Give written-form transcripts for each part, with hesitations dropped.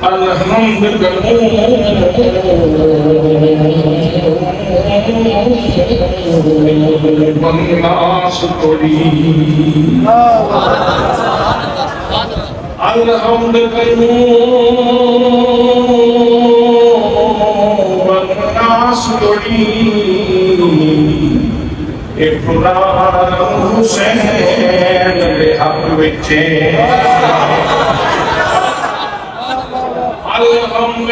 الحمد والناس تريد الحمد والناس تريد اقرار حسین حق وچے الحمد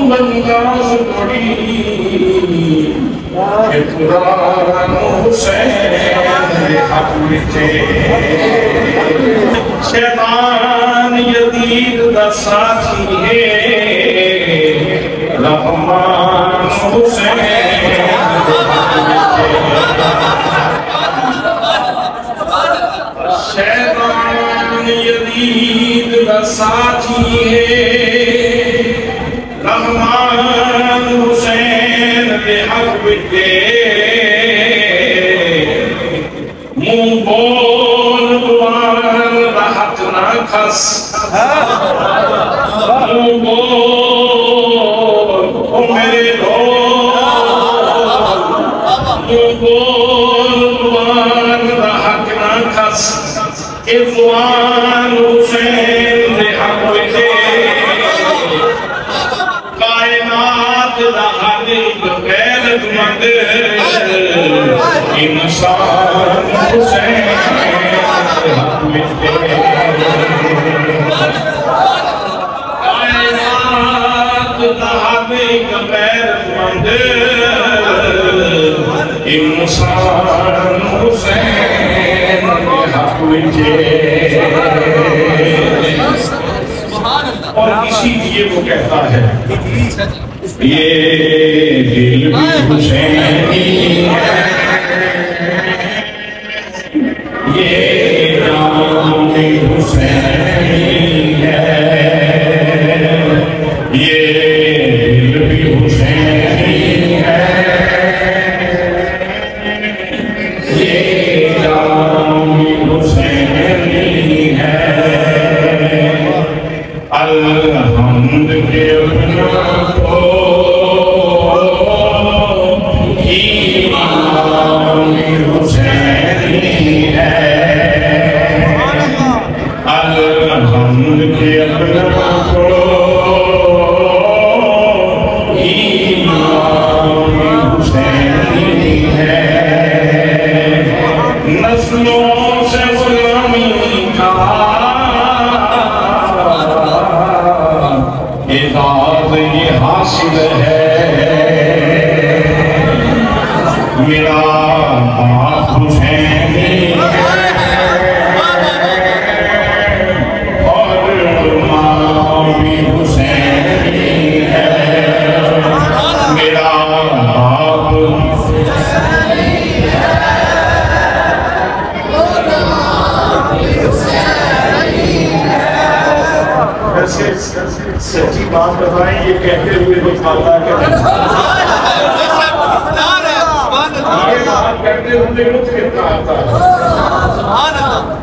والناس تريد اقرار حسین حق وچے شیطان یزید دا ساتھی ہے رحمان حسین شیطان یزید کا ساتھی ہے رحمان حسین کے حق بٹے منہ بول دوان راحت نہ کھس منہ بول میرے دوان راحت نہ کھس افوان حسین دے حق وچے کائنات دا خالق غیرت مند انسان حسین دے حق وچے کائنات دا خالق غیرت مند انسان حسین حق وچے اور اسی لیے وہ کہتا ہے یہ دل بھی حسینی ہے یہ نام بھی حسینی ہے یہ دل بھی حسینی ہے الحمد کے اپنا کو امام حسینی ہے الحمد کے اپنا کو امام حسینی ہے نسلوں سے غلامی کا اعزاز یہ حاصل ہے میرا باپ حسینی ہے اور ماں بھی حسینی ہے میرا باپ سچی بات بتائیں یہ کہتے ہوئے تو کھاتا ہے یہ بات کرتے ہوئے لطف کتنا آتا ہے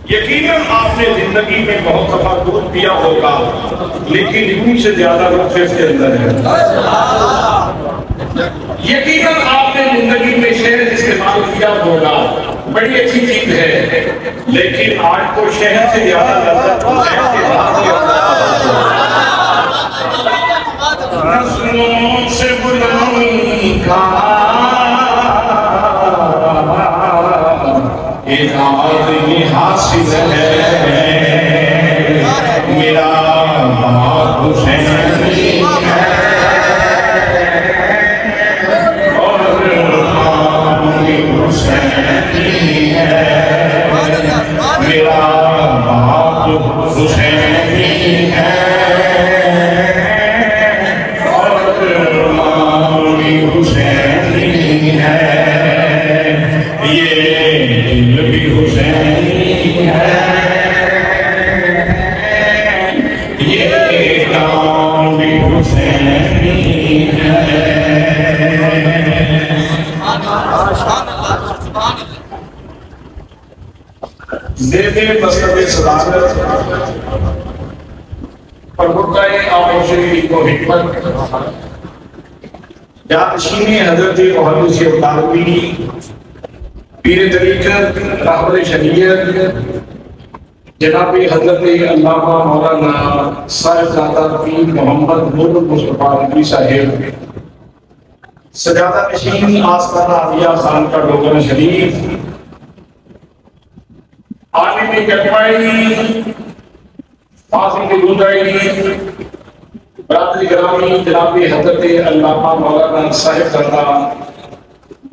یقیناً آپ نے زندگی میں بہت دفعہ دودھ پیا ہوگا لیکن ان سے زیادہ لطف اس کے اندر ہے یقیناً آپ نے زندگی میں شہد استعمال کیا ہوگا بڑی اچھی چیز ہے لیکن آج کو شہد سے زیادہ لذت حسین کے بعد نسلوں سے غلامی کا اعزاز یہ حاصل ہے میرا باپ حسینی ہے اور ماں بھی حسینی ہے میرا باپ حسینی ہے حسینی ہے یہ دل بھی حسینی ہے یہ کام بھی حسینی ہے زیب مسند صداقت پر مدعی آموشی و حکمت جانشین حضرت محدث اطالوی پیر طریقت رہبر شریعت جناب حضرت علامہ مولانا صاحبزادہ پیر محمد نور مصطفیٰ رضوی صاحب سجادہ نشین آستانہ عالیہ خان کا ڈوگر شریف عالم کلمائی فاضل دودائی برادری گرامی جناب حضرت علامہ مولانا صاحبزادہ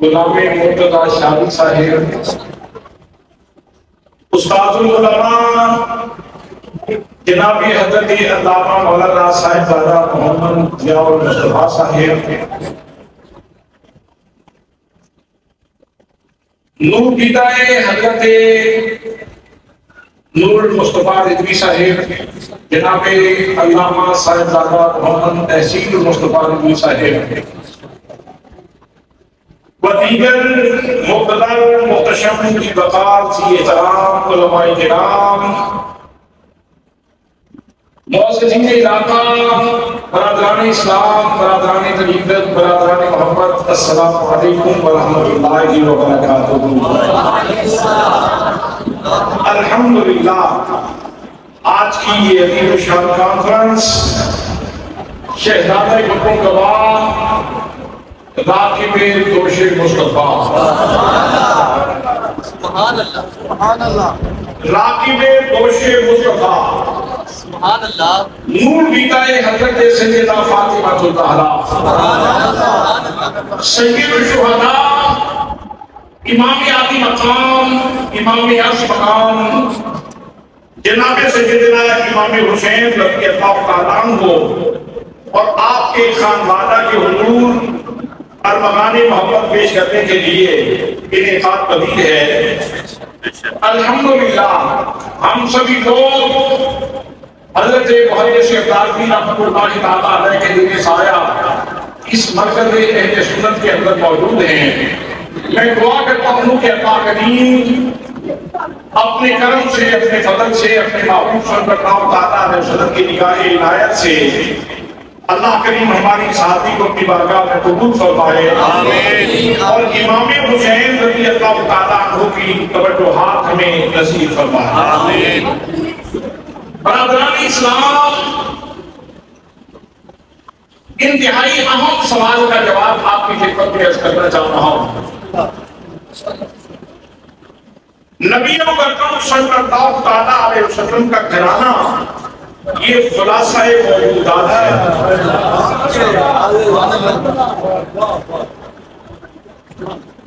غلام مرتضی شاہی صاحب استاد العلماء جناب حضرت علامہ مولانا صاحبزادہ محمد ضیاء المصطفیٰ صاحب نور پیدائے حضرت نور المصطفیٰ رضوی صاحب جناب علامہ صاحبزادہ محمد تحسین المصطفیٰ رضوی صاحب و دیگر مقتدر محتشم کی وقار سی احترام علماء کرام معززین علاقہ برادران اسلام برادران طریقت برادران محبت السلام علیکم ورحمۃ اللہ وبرکاتہ۔ الحمدللہ آج کی یہ عظیم الشان کانفرنس شہزادہ گلبن گواہ راکب دوش مصطفیٰ سبحان اللہ سبحان اللہ راکب دوش مصطفیٰ سبحان اللہ نور بیدائے حضرت سیدہ فاطمہ الزہرا سید الشہداء امام عالی مقام امام عرش مقام جناب سیدنا امام حسین رضی اللہ تعالیٰ عنہ اور آپ کے خانوادہ کے حضور ارمغان محبت پیش کرنے کے لیے انعقاد پذیر ہے۔ الحمدللہ ہم سبھی لوگ حضرت محدث اطالوی رحمۃ اللہ تعالیٰ علیہ کے دین سایہ اس مرکز اہل سنت کے اندر موجود ہیں۔ میں دعا کرتا ہوں کہ اللہ کریم اپنے کرم سے اپنے فضل سے اپنے محبوب صلی اللہ تعالیٰ علیہ وسلم کی نگاہ عنایت سے اللہ کریم ہماری صحابی کو اپنی بارگاہ میں قبول فرمائے اور امام حسین رضی اللہ تعالیٰ عنہ کی توجہات ہمیں نصیب فرمائے۔ برادران اسلام انتہائی اہم سوال کا جواب آپ کی خدمت میں عرض کرنا چاہ رہا ہوں۔ نبی اکرم صلی اللہ تعالیٰ علیہ وسلم کا گھرانہ یہ خلاصہ موجودات ہے۔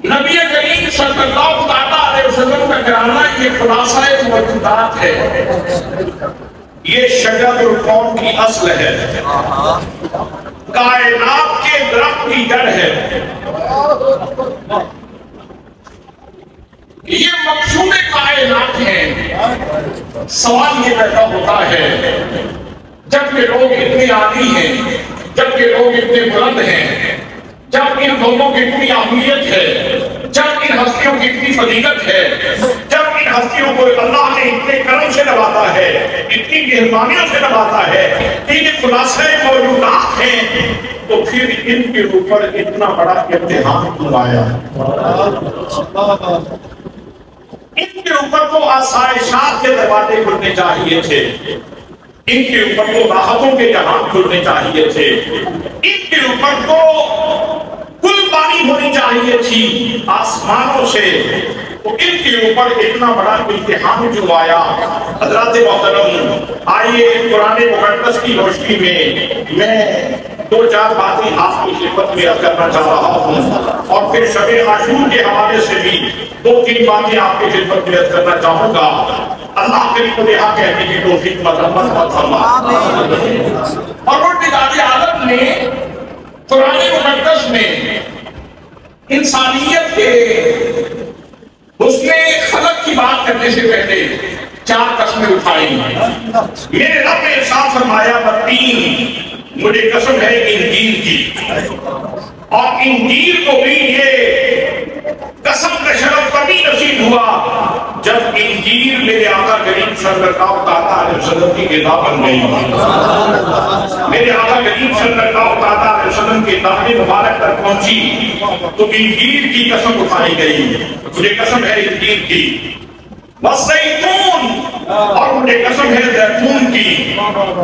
نبی کریم صلی اللہ تعالیٰ علیہ وسلم کا گھرانہ یہ خلاصہ موجودات ہے، یہ شجر القوم کی اصل ہے، کائنات کے درخت کی جڑ ہے، یہ مقصود کائنات ہے۔ سوال یہ پیدا ہوتا ہے جب کہ لوگ اتنے عالی ہیں، جب کہ لوگ اتنے بلند ہیں، جب ان لوگوں کی اتنی اہمیت ہے، جب ان ہستیوں کی اتنی فضیلت ہے، جب ان ہستیوں کو اللہ نے اتنے کرم سے نوازا ہے، اتنی مہربانیوں سے نوازا ہے، یہ خلاصہ موجودات ہیں، تو پھر ان کے اوپر اتنا بڑا امتحان کیوں آیا؟ ان کے اوپر تو آسائشات کے دروازے کھلنے چاہیے تھے، ان کے اوپر تو راحتوں کے جہان کھلنے چاہیے تھے، ان کے اوپر تو کل پانی ہونی چاہیے تھی آسمانوں سے، تو ان کے اوپر اتنا بڑا امتحان کیوں آیا؟ حضرات محترم آئیے قرآن مقدس کی روشنی میں دو چار باتیں آپ کی خدمت میں عرض کرنا چاہ رہا ہوں، اور پھر شب عاشور کے حوالے سے بھی دو تین باتیں آپ کی خدمت میں عرض کرنا چاہوں گا۔ اللہ کریم نے حق کہنے کی توفیق مرحمت فرمائے۔ اور پروردگار عالم نے قرآن مقدس میں انسانیت کے حسن خلق کی بات کرنے سے پہلے چار قسمیں اٹھائی۔ میرے رب نے ارشاد فرمایا والتین، مجھے قسم ہے انجیل کی، اور انجیل کو بھی یہ قسم کا شرف تبھی نصیب ہوا جب انجیل میرے آقا کریم صلی اللہ تعالیٰ علیہ وسلم کی کتاب بن گئی. میرے آقا کریم صلی اللہ تعالیٰ علیہ وسلم کی داخل مبارک تک پہنچی تو انجیل کی قسم اٹھائی گئی. مجھے قسم ہے انجیل کی، والزیتون، اور مجھے قسم ہے زیتون کی.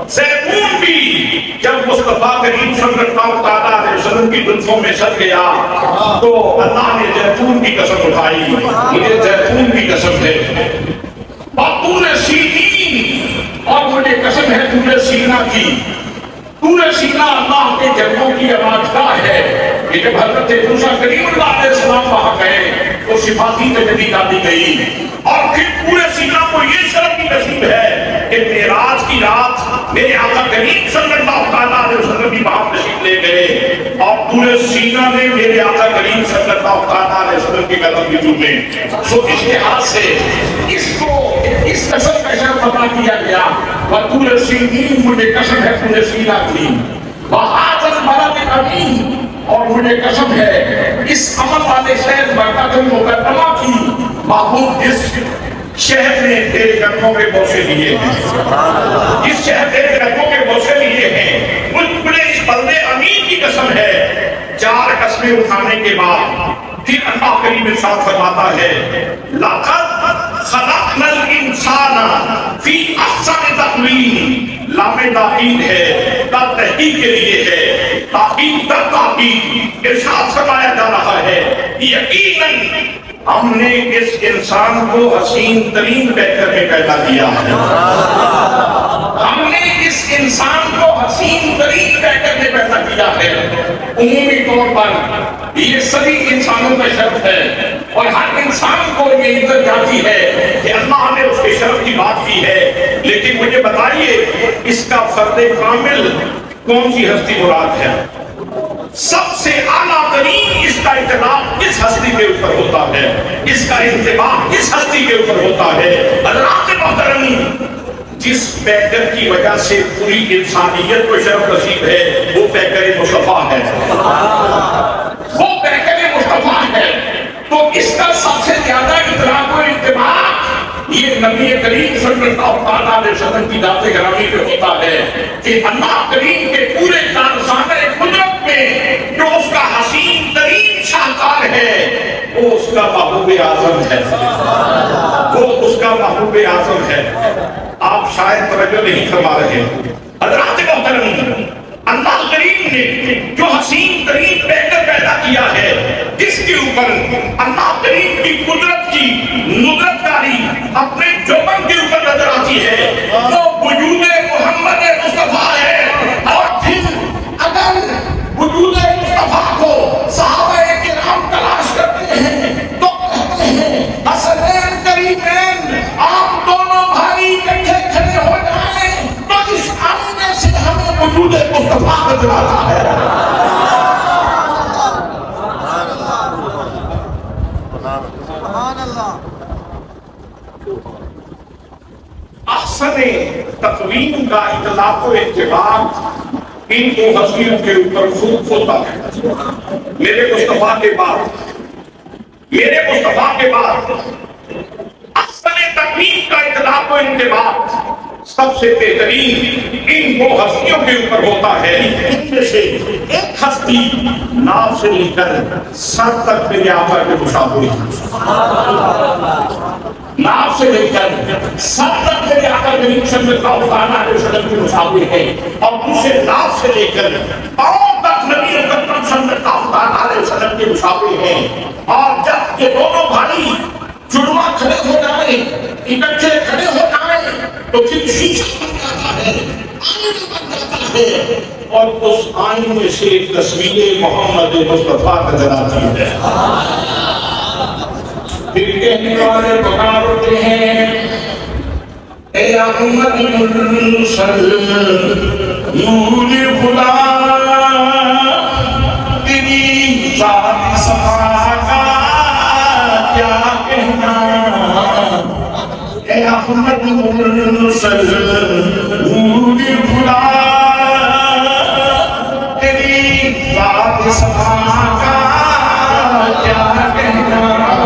زیتون بھی جب مصطفیٰ کریم صلی اللہ تعالیٰ علیہ وسلم کی زلفوں میں سج گیا تو اللہ نے زیتون کی قسم اٹھائی. مجھے زیتون کی قسم ہے. طور سینین، اور مجھے قسم ہے طور سینا کی. طور سینا اللہ کے جنگوں کی آرامگاہ ہے. یہ جب حضرت موسیٰ کریم اللہ علیہ السلام وہاں گئے تو صفاتی تجلی ڈالی گئی. اور پھر پورے سینہ کو یہ شرف کی نصیب ہے کہ معراج کی رات میرے آقا کریم صلی اللہ تعالیٰ علیہ وسلم بھی وہاں تشریف لے گئے اور پورے سینہ میں میرے آقا کریم صلی اللہ تعالیٰ علیہ وسلم کے قدم بھی چومے. سو اس لحاظ سے اس کو اس قسم کا شرف عطا کیا گیا. وطور سینین، مجھے قسم ہے پورے سینہ کی. وہذا البلد الامین، اور مجھے قسم ہے اس عمل والے شہر مکہ المکرمہ کی. محبوب جس شہر نے تیرے قدموں کے بوسے لیے ہیں، جس شہر تیرے قدموں کے بوسے لیے ہیں، مجھے اس بلد امین کی قسم ہے. 4 قسمیں اٹھانے کے بعد پھر اللہ کریم ارشاد فرماتا ہے لَقَدْ خَلَقْنَا الْإِنسَانَ فِي أَحْسَنِ تَقْوِيمٍ. لام تاکید ہے، تا تحقیق کے لیے ہے. تحقیق تر تحقیق ارشاد فرمایا جا رہا ہے یقیناً ہم نے اس انسان کو حسین ترین بہتر میں پیدا کیا ہے. ہم نے اس انسان کو حسین ترین بہتر میں پیدا کیا ہے. عمومی طور پر یہ سبھی انسانوں کا شرف ہے اور ہر انسان کو یہ عزت جاتی ہے کہ اللہ نے اس کے شرف کی بات کی ہے. لیکن مجھے بتائیے اس کا فرد کامل کون سی ہستی مراد ہے؟ سب سے اعلیٰ ترین اس کا اطلاق اس ہستی کے اوپر ہوتا ہے، اس کا انتباہ اس ہستی کے اوپر ہوتا ہے. حضرات محترم، جس پیکر کی وجہ سے پوری انسانیت کو شرف نصیب ہے وہ پیکر مصطفیٰ ہے. وہ پیکر مصطفیٰ ہے. تو اس کا سب سے زیادہ اطلاق و انتباہ یہ نبی کریم صلی اللہ علیہ وسلم کی ذات گرامی پہ ہوتا ہے کہ اللہ کریم کے پورے کارخانہ قدرت میں جو اس کا حسین ترین شاہکار ہے وہ اس کا محبوب اعظم ہے. وہ اس کا محبوب اعظم ہے. آپ شاید توجہ نہیں فرما رہے. حضرات محترم، اللہ کریم نے جو حسین ترین پیکر پیدا کیا ہے جس کے اوپر اللہ کریم کی قدرت کی ندرت کاری اپنے جوبن کے اوپر نظر آتی ہے وہ وجود محمد مصطفیٰ ہے. اور پھر اگر وجود مصطفیٰ کو صحابہ کرام تلاش کرتے ہیں تو کہتے ہیں حسنین کریمین آپ دونوں بھائی اکٹھے کھڑے ہو جائیں تو اس آئینے سے ہمیں وجود مصطفیٰ نظر آتا ہے. احسن تقویم کا اطلاق و انتباہ ان دو ہستیوں کے اوپر خوب ہوتا ہے. میرے مصطفیٰ کے بعد احسن تقویم کا اطلاق و انتباہ سب سے بہترین ان دو ہستیوں کے اوپر ہوتا ہے. ان میں سے ایک ہستی ناف سے لے کر سر تک میرے آقا کے مشابہ ناف سے لے کر سر تک میرے آقا کریم صلی اللہ علیہ وسلم کے مشابہ ہے اور دوسرے ناف سے لے کر پاؤں تک نبی اکرم صلی اللہ علیہ وسلم کے مشابہ ہے. اور جب یہ دونوں بھائی جڑواں کھڑے ہو جائیں، اکٹھے کھڑے ہو جائیں تو پھر شیشہ بن جاتا ہے، آئینہ بن جاتا ہے اور اس آئینے سے تصویر محمد مصطفیٰ نظر آتی ہے. پھر کہنے والے پکارتے ہیں اے احمد مرسل نور خدا تیری ذات صفا کا کیا کہنا. اے احمد مرسل نور خدا تیری ذات صفا کا کیا کہنا.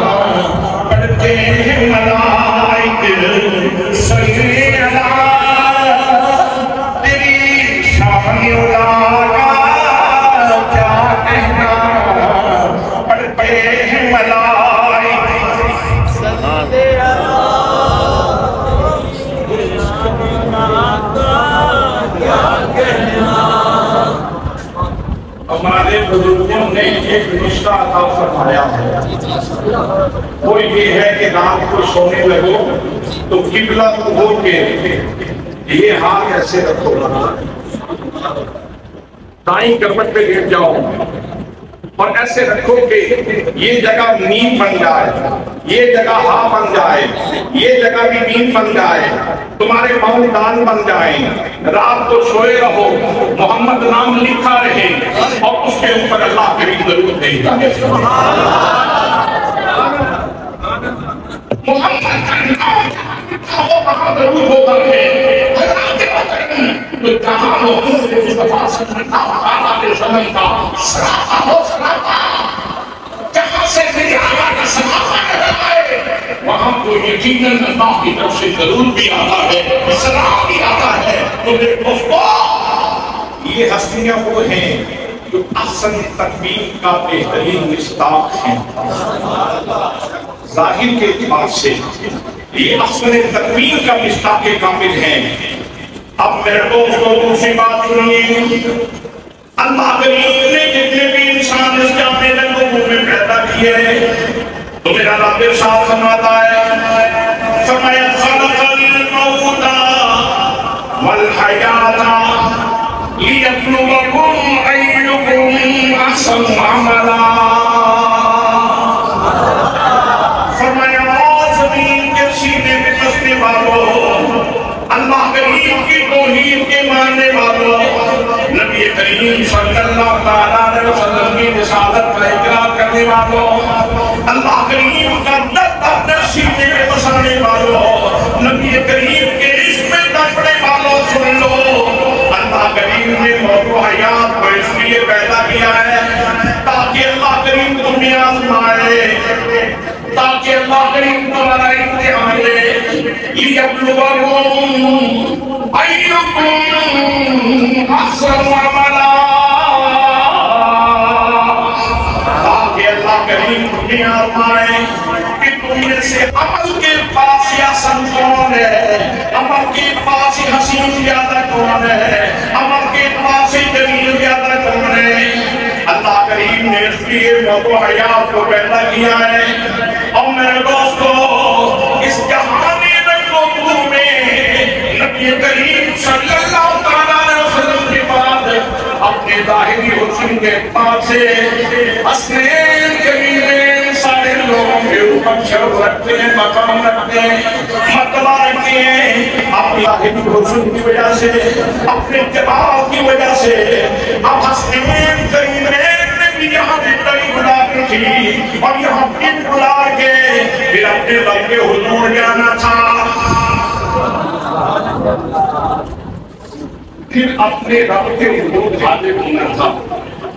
ہمارے بزرگوں نے ایک نسخہ عطا فرمایا ہے، وہ یہ ہے کہ رات کو سونے لگو تو قبلہ کو ہو کے یہ ہاتھ ایسے رکھو، دائیں کمر پہ گر جاؤ اور ایسے رکھو کہ یہ جگہ نیم بن جائے، یہ جگہ ہاں بن جائے، یہ جگہ بھی نیم بن جائے، تمہارے پاؤں دان بن جائیں، رات کو سوئے رہو، محمد نام لکھا رہے اور اس کے اوپر اللہ کے بھی ضرور دے جائے۔ محمد کا نام لکھا ہو وہاں ضرور ہوتا ہے، تو جہاں محمد مصطفیٰ صلی اللہ علیہ وسلم کا سراپا ہو سراپا، جہاں سے میری آواز کا سراپا ہے وہاں تو یقیناً اللہ کی طرف سے ضرور بھی آتا ہے، سراپا بھی آتا ہے۔ تو میرے دوستو، یہ ہستیاں وہ ہیں جو احسن تقویم کا بہترین مصداق ہیں، ظاہر کے اعتبار سے یہ احسن تقویم کا مصداق کامل ہیں۔ اب میرے دوستو دوسری بات سنیے، اللہ کریم نے جتنے بھی انسان اس جامعے لوگوں میں پیدا کیے تو میرا رب ارشاد فرماتا ہے، فرمایا خلق الموت والحیات لیبلوکم ایکم احسن عملا، فرمایا زمین کے سینے میں بسنے والوں، اللہ کریم کی توحید کے ماننے والوں، نبی کریم صلی اللہ علیہ وسلم کی رسالت کا اقرار کرنے والوں، اللہ کریم کا درد اپنے سینے میں بسانے والوں، نبی کریم کے عشق میں تڑپنے والوں، سن لو، اللہ کریم نے موت و حیات کو اس لیے پیدا کیا ہے تاکہ اللہ کریم تمہیں آزمائے، تاکہ اللہ کریم تمہارا امتحان لے، لیبلوکم ایکم احسن عملا، تاکہ اللہ کریم تمہیں آزمائے کہ تم میں سے عمل کے پاس حسن کون ہے، عمل کے پاس حسین زیادہ کون ہے، عمل کے پاس جمیل زیادہ کون ہے۔ اللہ کریم نے اس لیے موت و حیات کو پیدا کیا ہے۔ اور میرے دوستو، اس جہانی رنگوں میں نبی کریم صلی اللہ علیہ وسلم کے بعد اپنے ظاہری حسن کے پاس سے حسنین جمیلین سارے لوگوں کے اوپر شرف رکھتے ہیں، مقام رکھتے ہیں، مرتبہ رکھتے ہیں، اپنی ظاہری حسن کی وجہ سے، اپنے اتباع کی وجہ سے۔ اب حسنین جمیلین نے بھی یہاں بھی بلا کے تھی اور یہاں بھی بلا کے پھر اپنے رب کے حضور جانا تھا، پھر اپنے رب کے حضور حاضر ہونا تھا۔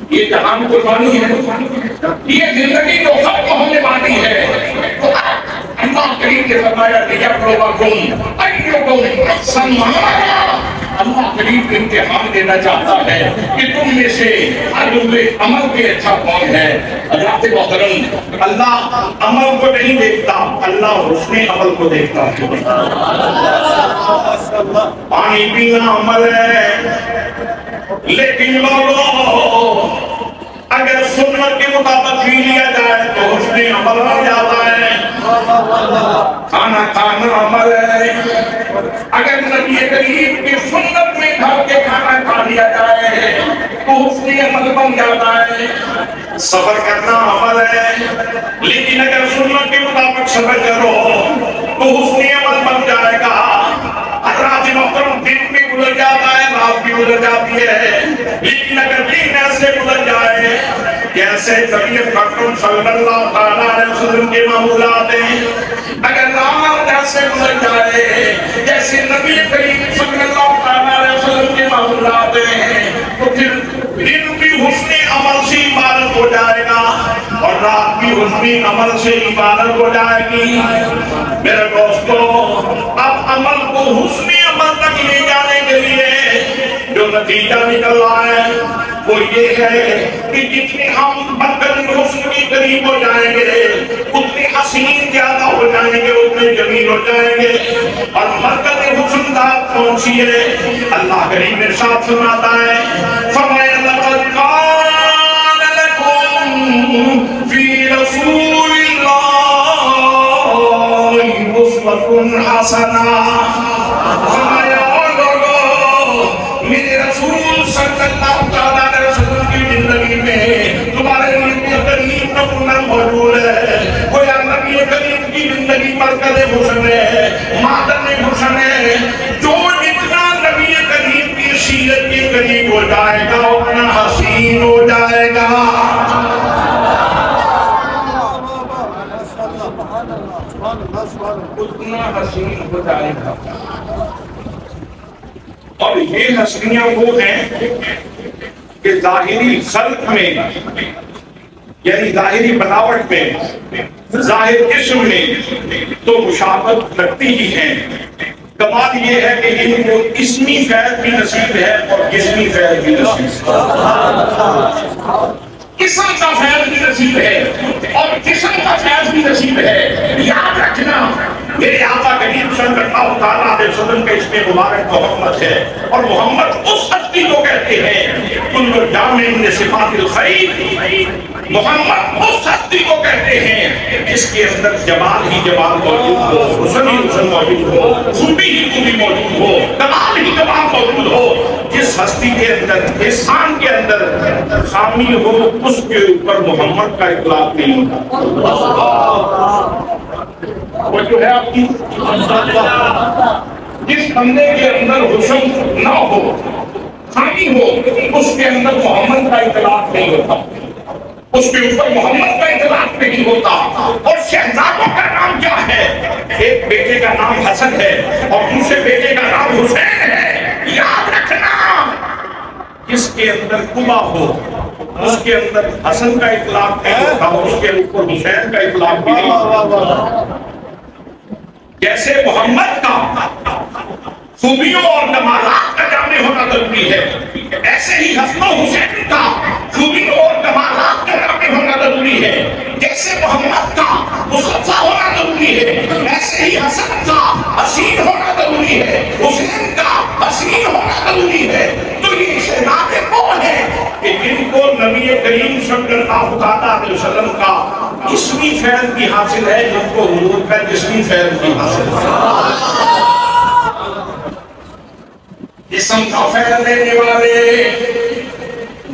یہ جہان قربانی ہے، یہ زندگی تو ختم ہونے والی ہے۔ اللہ کریم نے فرمایا لیبلوکم ایکم احسن عملا، اللہ کریم امتحان دینا چاہتا ہے کہ تم میں سے عمل کے اچھا کون ہے۔ حضرات محترم، اللہ عمل کو نہیں دیکھتا، اللہ حسن عمل کو دیکھتا ہے۔ پانی پینا عمل ہے، لیکن لوگوں اگر سنت کے مطابق پی لیا جائے تو حسن عمل ہو جاتا ہے۔ کھانا کھانا عمل ہے، اگر نبی کریم کی سنت میں گھر کے کھانا کھا لیا جائے تو حسن عمل بن جاتا ہے۔ صبر کرنا عمل ہے، لیکن اگر سنت کے مطابق صبر کرو تو حسن عمل بن جائے گا۔ حضرات محترم، دن بھی گزر جاتا ہے، رات بھی گزر جاتی ہے، لیکن اگر دن ایسے گزر جائے جیسے طبیعت مکرم صلی اللہ علیہ وسلم کے معمولات ہیں، اگر رات ایسے گزر جائے جیسے نبی کریم صلی اللہ علیہ وسلم کے معمولات ہیں، تو پھر دن بھی حسن عمل سے عبادت ہو جائے گا اور رات بھی حسن عمل سے عبادت ہو جائے گی۔ میرے دوستو، اب عمل کو حسن عمل تک لے جانے کے لیے جو نتیجہ نکل رہا ہے وہ یہ ہے کہ جتنے ہم مرکز حسن کی قریب ہو جائیں گے اتنے حسین زیادہ ہو جائیں گے، اتنے جمیل ہو جائیں گے۔ اور مرکز حسن ذات کون سی ہے؟ اللہ کریم ارشاد فرماتا ہے، فرمایا لقد کان ذکر حسنا فرمایا اور لوگوں میرے رسول صلی اللہ علیہ وسلم کی زندگی میں تمہارے لیے ترغیب نمونہ موجود ہے گویا نبی کریم کی زندگی مرکز حسن ہے معدن حسن ہے جو اتنا نبی کریم کی سیرت کے قریب ہو جائے گا اتنا حسین ہو جائے گا اتنا حسین ہو جائے گا اور یہ حسنیاں وہ ہیں کہ ظاہری خلق میں یعنی ظاہری بناوٹ میں ظاہر جسم میں تو مشابہت لگتی ہی ہے کمال یہ ہے کہ ان کو اسمی فیض بھی نصیب ہے اور جسمی فیض بھی نصیب ہے اسم کا فیض بھی نصیب ہے اور جسم کا فیض بھی نصیب ہے یاد رکھنا میرے آقا کریم صلی اللہ علیہ وسلم کا اسم مبارک محمد ہے اور محمد اس ہستی کو کہتے ہیں کل جامع صفات الخیر محمد اس ہستی کو کہتے ہیں جس کے اندر جمال ہی جمال موجود ہو حسن ہی حسن موجود ہو خوبی ہی خوبی موجود ہو کمال ہی کمال موجود ہو جس ہستی کے اندر انسان کے اندر خامی ہو اس کے اوپر محمد کا اطلاق نہیں ہوتا وہ جو ہے آپ کی جس بندے کے اندر حسن نہ ہو خامی ہو اس کے اندر محمد کا اطلاق نہیں ہوتا اس کے اوپر محمد کا اطلاق نہیں ہوتا اور شہزادوں کا نام کیا ہے ایک بیٹے کا نام حسن ہے اور دوسرے بیٹے کا نام حسین ہے یاد رکھنا جس کے اندر قبا ہو اس کے اندر حسن کا اطلاق نہیں ہوتا اس کے اوپر حسین کا اطلاق بھی نہیں ہوتا جیسے محمد کا خوبیوں اور کمالات کا جامع ہونا ضروری ہے ایسے ہی حسن و حسین کا خوبیوں اور کمالات کا جامع ہونا ضروری ہے جیسے محمد کا مصطفیٰ ہونا ضروری ہے ایسے ہی حسن کا حسین ہونا ضروری ہے حسین کا حسین ہونا ضروری ہے تو یہ شہزادے کون ہیں کہ جن کو نبی کریم صلی اللہ علیہ وسلم کا اسمی فیض بھی حاصل ہے جن کو حضور کا جسمی فیض بھی حاصل ہے جسم کا فیض دینے والے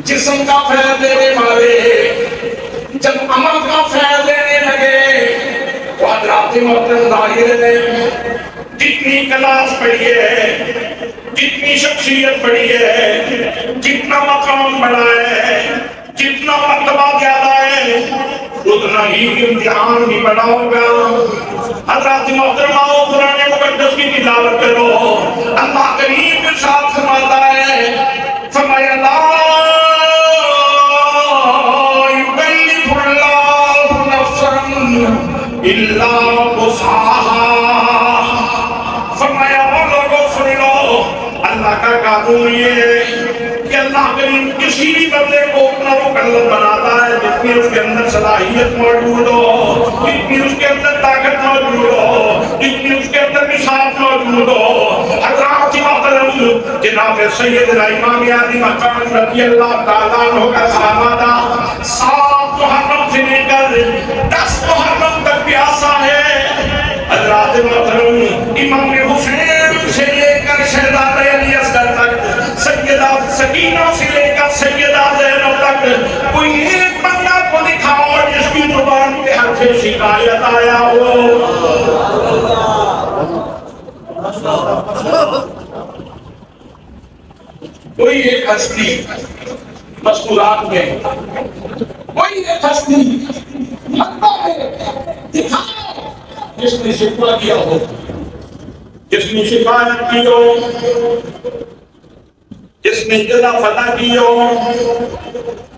جسم کا فیض دینے والے جب عمل کا فیض دینے لگے تو حضرات محترم ظاہر نے جتنی کلاس پڑھی ہے جتنی شخصیت پڑھی ہے جتنا مقام بڑا ہے جتنا مرتبہ زیادہ ہے اتنا ہی امتحان بھی بڑا ہوگا حضرات محترمہ قرآن مقدس کی تلاوت کرو اللہ کریم کے ساتھ فرماتا ہے فرمایا لا یکلف اللہ نفسا الا وسعها فرمایا وہ لوگوں سن لو اللہ کا قانون یہ ہے کہ اللہ کریم کسی بھی بندے کو اتنا مکلف بناتا ہے جتنی اس کے اندر صلاحیت موجود ہو جتنی اس کے اندر طاقت موجود ہو جتنی اس کے اندر نشاط موجود ہو حضرات محترم جناب سیدنا امام علی مقام رضی اللہ تعالیٰ عنہ کا خانادہ 7 محرم سے لے کر 10 محرم تک پیاسا ہے حضرات محترم امام حسین سے لے کر شہزادہ علی اصغر تک سیدہ سکینہ سے لے کر سیدہ زینب تک کوئی ایک بندہ کو دکھاؤ جس کی زبان پہ حرف شکایت آیا ہو کوئی ایک ہستی مذکورات میں کوئی ایک ہستی بندہ ہے دکھاؤ جس نے شکوہ کیا ہو جس نے شکایت کی ہو جس نے جزا فتح کی ہو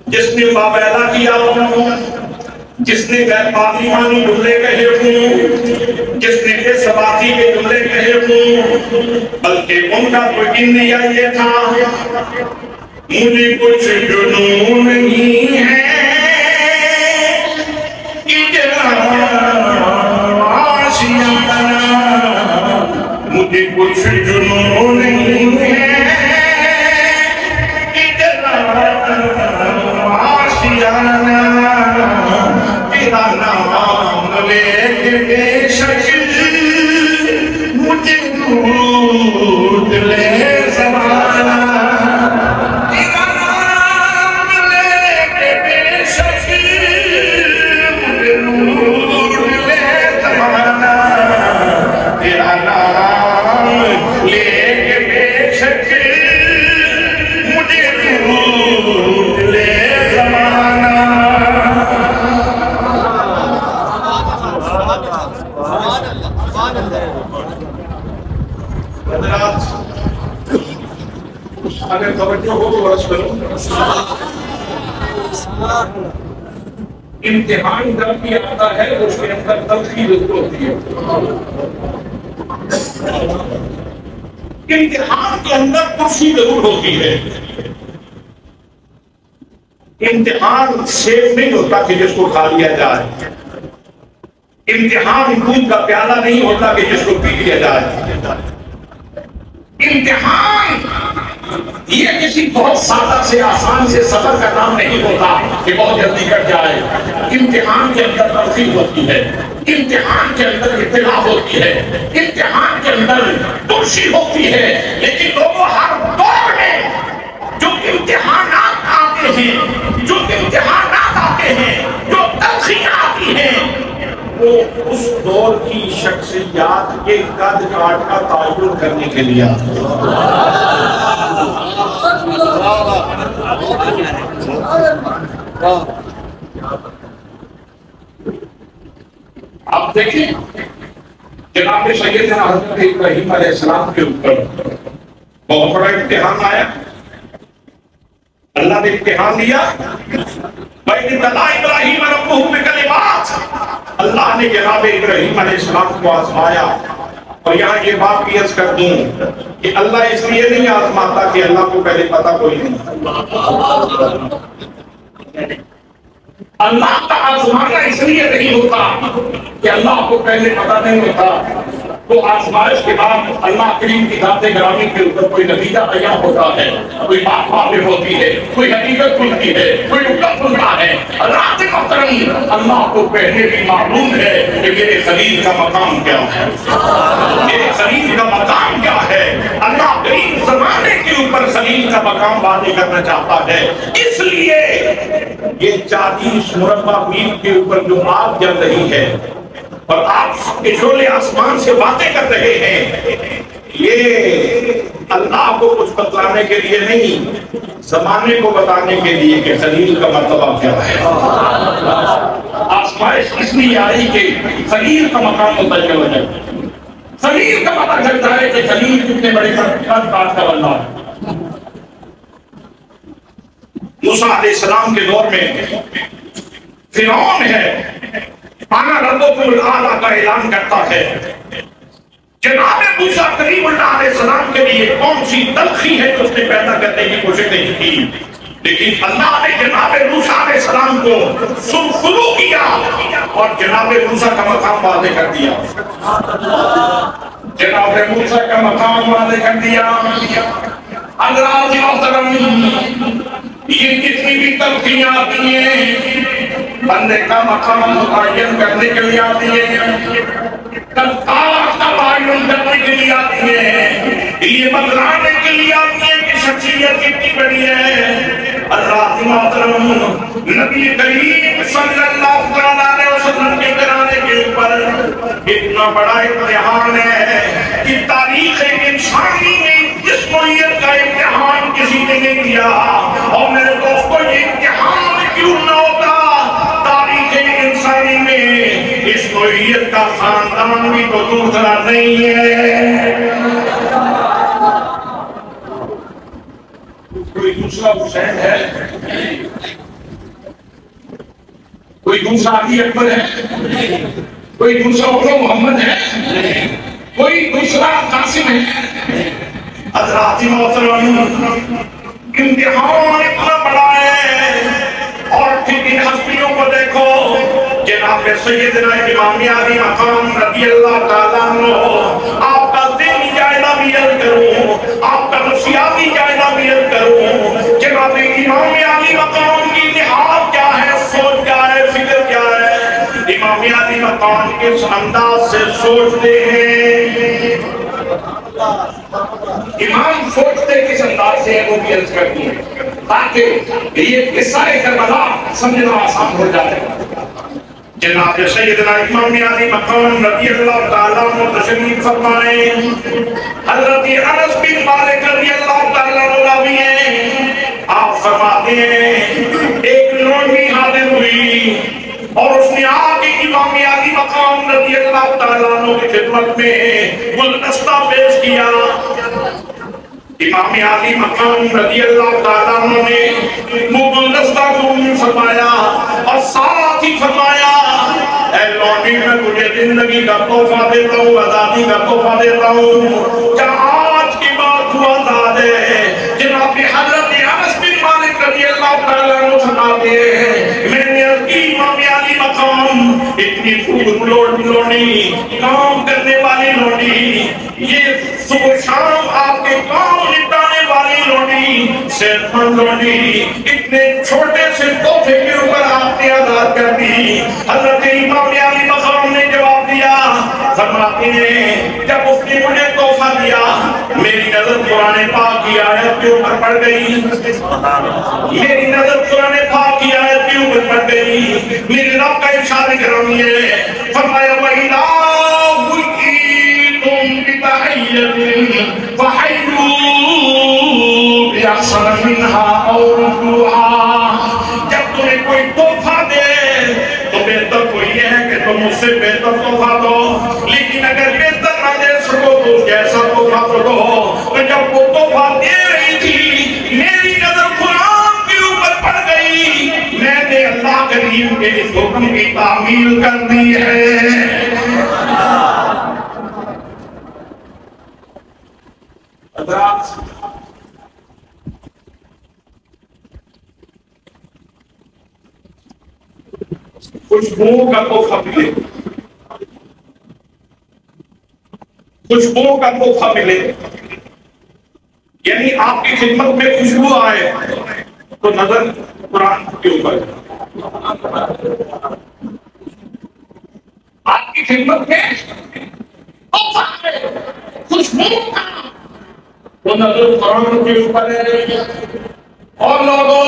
جس نے بابیدہ کیا ہو جس نے غیر پارلیمانی جملے کہے ہوں جس نے بے ثباتی کے جملے کہے ہوں بلکہ ان کا کوئی اندیا یہ تھا مجھے کچھ جنون نہیں ہے مجھے کچھ جنون نہیں ہے تیرا نام لے کے بے شک لوٹ لے زمانہ تیرا نام لے کے بے شکی مجھے لوٹ لے زمانہ تیرا نام لے کے بے شکی مجھے لوٹ لے زمانہ اگر توجہ ہو تو ورس کرو امتحان جب بھی آتا ہے اس کے اندر تلخی ضرور ہوتی ہے امتحان کے اندر تلخی ضرور ہوتی ہے امتحان سیب نہیں ہوتا کہ جس کو کھا لیا جائے امتحان دودھ کا پیالہ نہیں ہوتا کہ جس کو پی لیا جائے امتحان یہ کسی بہت سادہ سے آسان سے سفر کا نام نہیں ہوتا کہ بہت جلدی کٹ جائے امتحان کے اندر تلخی ہوتی ہے امتحان کے اندر اطلاع ہوتی ہے امتحان کے اندر تلخی ہوتی ہے لیکن لوگوں ہر دور میں جو امتحانات آتے ہیں جو امتحانات آتے ہیں جو تلخیاں آتی ہیں وہ اس دور کی شخصیات کے قد کاٹ کا تعین کرنے کے لیے آپ دیکھیں جناب سیدنا حضرت ابراہیم علیہ السلام کے اوپر بہت بڑا امتحان آیا اللہ نے امتحان لیا ابراہیم ربہ بکلمات اللہ نے جناب ابراہیم علیہ السلام کو آزمایا اور یہاں یہ بات بھی عرض کر دوں کہ اللہ اس لیے نہیں آزماتا کہ اللہ کو پہلے پتا کوئی نہیں اللہ کا آزمانا اس لیے نہیں ہوتا کہ اللہ کو پہلے پتا نہیں ہوتا تو آزمائش کے بعد اللہ کریم کی ذات گرامی کے اوپر کوئی نتیجہ تیار ہوتا ہے کوئی بات واضح ہوتی ہے کوئی حقیقت کھلتی ہے کوئی حکم کھلتا ہے رات محترم اللہ کو پہلے بھی معلوم ہے کہ میرے خلیل کا مقام کیا ہے میرے خلیل کا مقام کیا ہے اللہ کریم زمانے کے اوپر خلیل کا مقام واضح کرنا چاہتا ہے اس لیے یہ 40 مربع میل کے اوپر جو آگ جل رہی ہے اور آپ شعلے آسمان سے باتیں کر رہے ہیں یہ اللہ کو کچھ بتلانے کے لیے نہیں زمانے کو بتانے کے لیے کہ خلیل کا مرتبہ کیا ہے آسمائش اس لیے آئی کہ خلیل کا مقام متعین ہو جائے خلیل کا پتہ چلتا ہے کہ خلیل کتنے بڑے بات کا بندہ ہے موسیٰ علیہ السلام کے دور میں فرعون ہے انا ربکم الاعلی کا اعلان کرتا ہے جناب موسیٰ کریم اللہ علیہ السلام کے لیے کون سی تلخی ہے جو اس نے پیدا کرنے کی کوشش نہیں کی لیکن اللہ نے جناب موسیٰ علیہ السلام کو سرخرو کیا اور جناب موسیٰ کا مقام واضح کر دیا جناب موسیٰ کا مقام واضح کر دیا حضرات محترم یہ کتنی بھی تلخیاں آتی ہیں بندے کا مقام متعین کرنے کے لیے آتی ہے تلخات کا تعین کرنے کے لیے آتی ہے یہ بتلانے کے لیے آتی ہے کہ شخصیت کتنی بڑی ہے اللہ محترم نبی کریم صلی اللہ علیہ وسلم کے گھرانے کے اوپر اتنا بڑا امتحان ہے کہ تاریخ انسانی میں اس نوعیت کا امتحان کسی نے نہیں دیا اور میرے دوستوں یہ امتحان کیوں نہ ہوتا تاریخ انسانی میں اس نوعیت کا خاندان بھی تو دوسرا نہیں ہے کوئی دوسرا حسین ہے کوئی دوسرا علی اکبر ہے کوئی دوسرا محمد ہے کوئی دوسرا قاسم ہے حضرات محترم امتحان اتنا بڑا ہے اور پھر ان ہستیوں کو دیکھو جناب سیدنا امام علی مقام رضی اللہ تعالیٰ عنہ آپ کا ذہنی جائزہ بھی عرض کروں آپ کا نفسیاتی جائزہ بھی عرض کروں جناب امام علی مقام کی لحاظ کیا ہے سوچ کیا ہے فکر کیا ہے امام علی مقام کس انداز سے سوچتے ہیں امام سوچتے کس انداز سے وہ بھی عرض کرتی ہیں تاکہ یہ قصہ کربلا سمجھنا آسان ہو جائے. جناب سیدنا امام علی مقام رضی اللہ تعالیٰ عنہ تشریف فرمائے. حضرت انس بن مالک رضی اللہ تعالیٰ عنہ راوی ہیں. آپ فرماتے ہیں ایک لونڈی حاضر ہوئی اور اس نے آ کے امام علی مقام رضی اللہ تعالیٰ عنہ کی خدمت میں گلدستہ پیش کیا. امام علی مقام رضی اللہ تعالیٰ عنہ نے وہ گلدستہ قبول فرمایا اور ساتھ ہی فرمایا اے لونڈی میں تجھے زندگی کا تحفہ دیتا ہوں, آزادی کا تحفہ دیتا ہوں. کیا آج کی بات ہوا آزاد ہے؟ جناب حضرت انس بن مالک رضی اللہ تعالیٰ عنہ فرماتے ہیں میں نے امام علی مقام اتنی خوب لونڈی, کام کرنے والی لونڈی, یہ صبح شام آپ کے کام نپٹانے والی لونڈی, صحت مند لونڈی, اتنے چھوٹے سے تحفے کے اوپر آپ نے آزاد کر دی. حضرت امام علی مقام نے جواب دیا, فرماتے ہیں جب اس نے مجھے تحفہ دیا میری نظر قرآن پاک کی آیت کے اوپر پڑ گئی, میری نظر قرآن پاک کی آیت کے اوپر پڑ گئی. میرے رب کا ارشاد گرامی ہے, فرمایا وَإِذَا حُيِّيتُم بِتَحِيَّةٍ فَحَيُّوا بِأَحْسَنَ مِنْهَا أَوْ رُدُّوهَا. جب تمہیں کوئی تحفہ دے تو بہتر تو یہ ہے کہ تم اس سے بہتر تحفہ دو, لیکن اگر بہتر نہ دے سکو تو جیسا تحفہ تو دو. تو جب وہ تحفہ دے رہی تھی میری نظر قرآن کے اوپر پڑ گئی, میں نے اللہ کریم کے اس حکم کی تعمیل کر دی ہے. خوشبوؤں کا تحفہ ملے, خوشبوؤں کا تحفہ ملے, یعنی آپ کی خدمت میں خوشبو آئے تو نظر قرآن کے اوپر, آپ کی خدمت میں تحفہ آئے خوشبو کا تو نظر قرآن کے اوپر ہے. اور لوگوں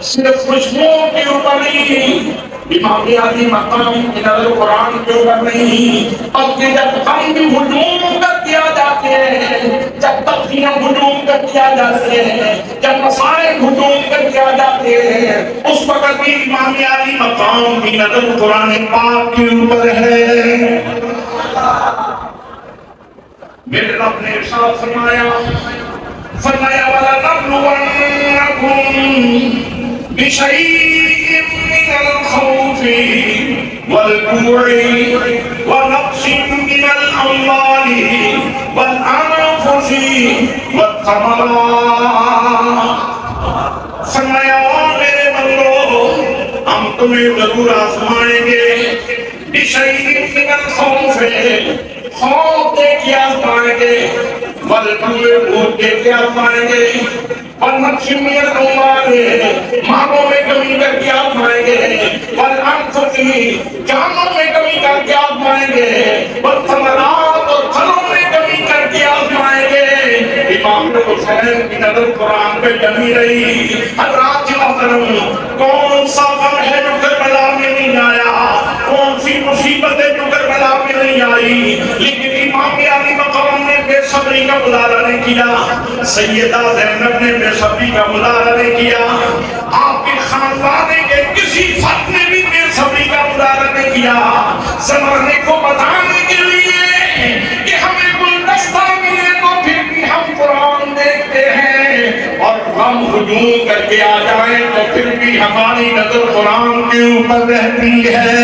صرف خوشبوؤں کے اوپر نہیں, امام علی مقام کی نظر قرآن کے اوپر نہیں, بلکہ جب ہم بھی ہجوم کر دیا جاتے ہیں, جب تقسیم ہجوم کر دیا جاتے ہیں, جب مسائل ہجوم کر دیا جاتے ہیں, اس وقت بھی امام علی مقام کی نظر قرآن پاک کے اوپر ہے. میرے رب نے ارشاد فرمایا وَلَنَبْلُوَنَّكُمْ بِشَيْءٍ مِّنَ الْخَوْفِ وَالْجُوعِ وَنَقْصٍ مِّنَ الْأَمْوَالِ وَالْأَنفُسِ وَالثَّمَرَاتِ. فرمایا میرے بندو ہم تمہیں ضرور آزمائیں گے, بِشَيْءٍ مِّنَ الْخَوْفِ خوف دے کے آزمائیں گے, والجوع بھوک دے کے آزمائیں گے, والنقص من الاموال مالوں میں کمی کر کے آزمائیں گے, والانفس جانوں میں کمی کر کے آزمائیں گے, والثمرات اور پھلوں میں کمی کر کے آزمائیں گے. امام حسین کی نظر قرآن پہ جمی رہی. حضرات محترم, کون سا غم ہے جو کربلا میں نہیں آیا, کون سی مصیبت ہے جو کربلا میں نہیں آئی, لیکن امام علی مقام نے بے صبری کا مظاہرہ نہیں کیا, سیدہ زینب نے بے صبری کا مظاہرہ نہیں کیا, آپ کے خاندانے کے کسی فرد نے بھی بے صبری کا مظاہرہ نہیں کیا. زمانے کو بتانے کے لیے کہ ہمیں گلدستہ ملے تو پھر بھی ہم قرآن دیکھتے ہیں, اور ہم ہجوم کر کے آ جائیں تو پھر بھی ہماری نظر قرآن کے اوپر رہتی ہے.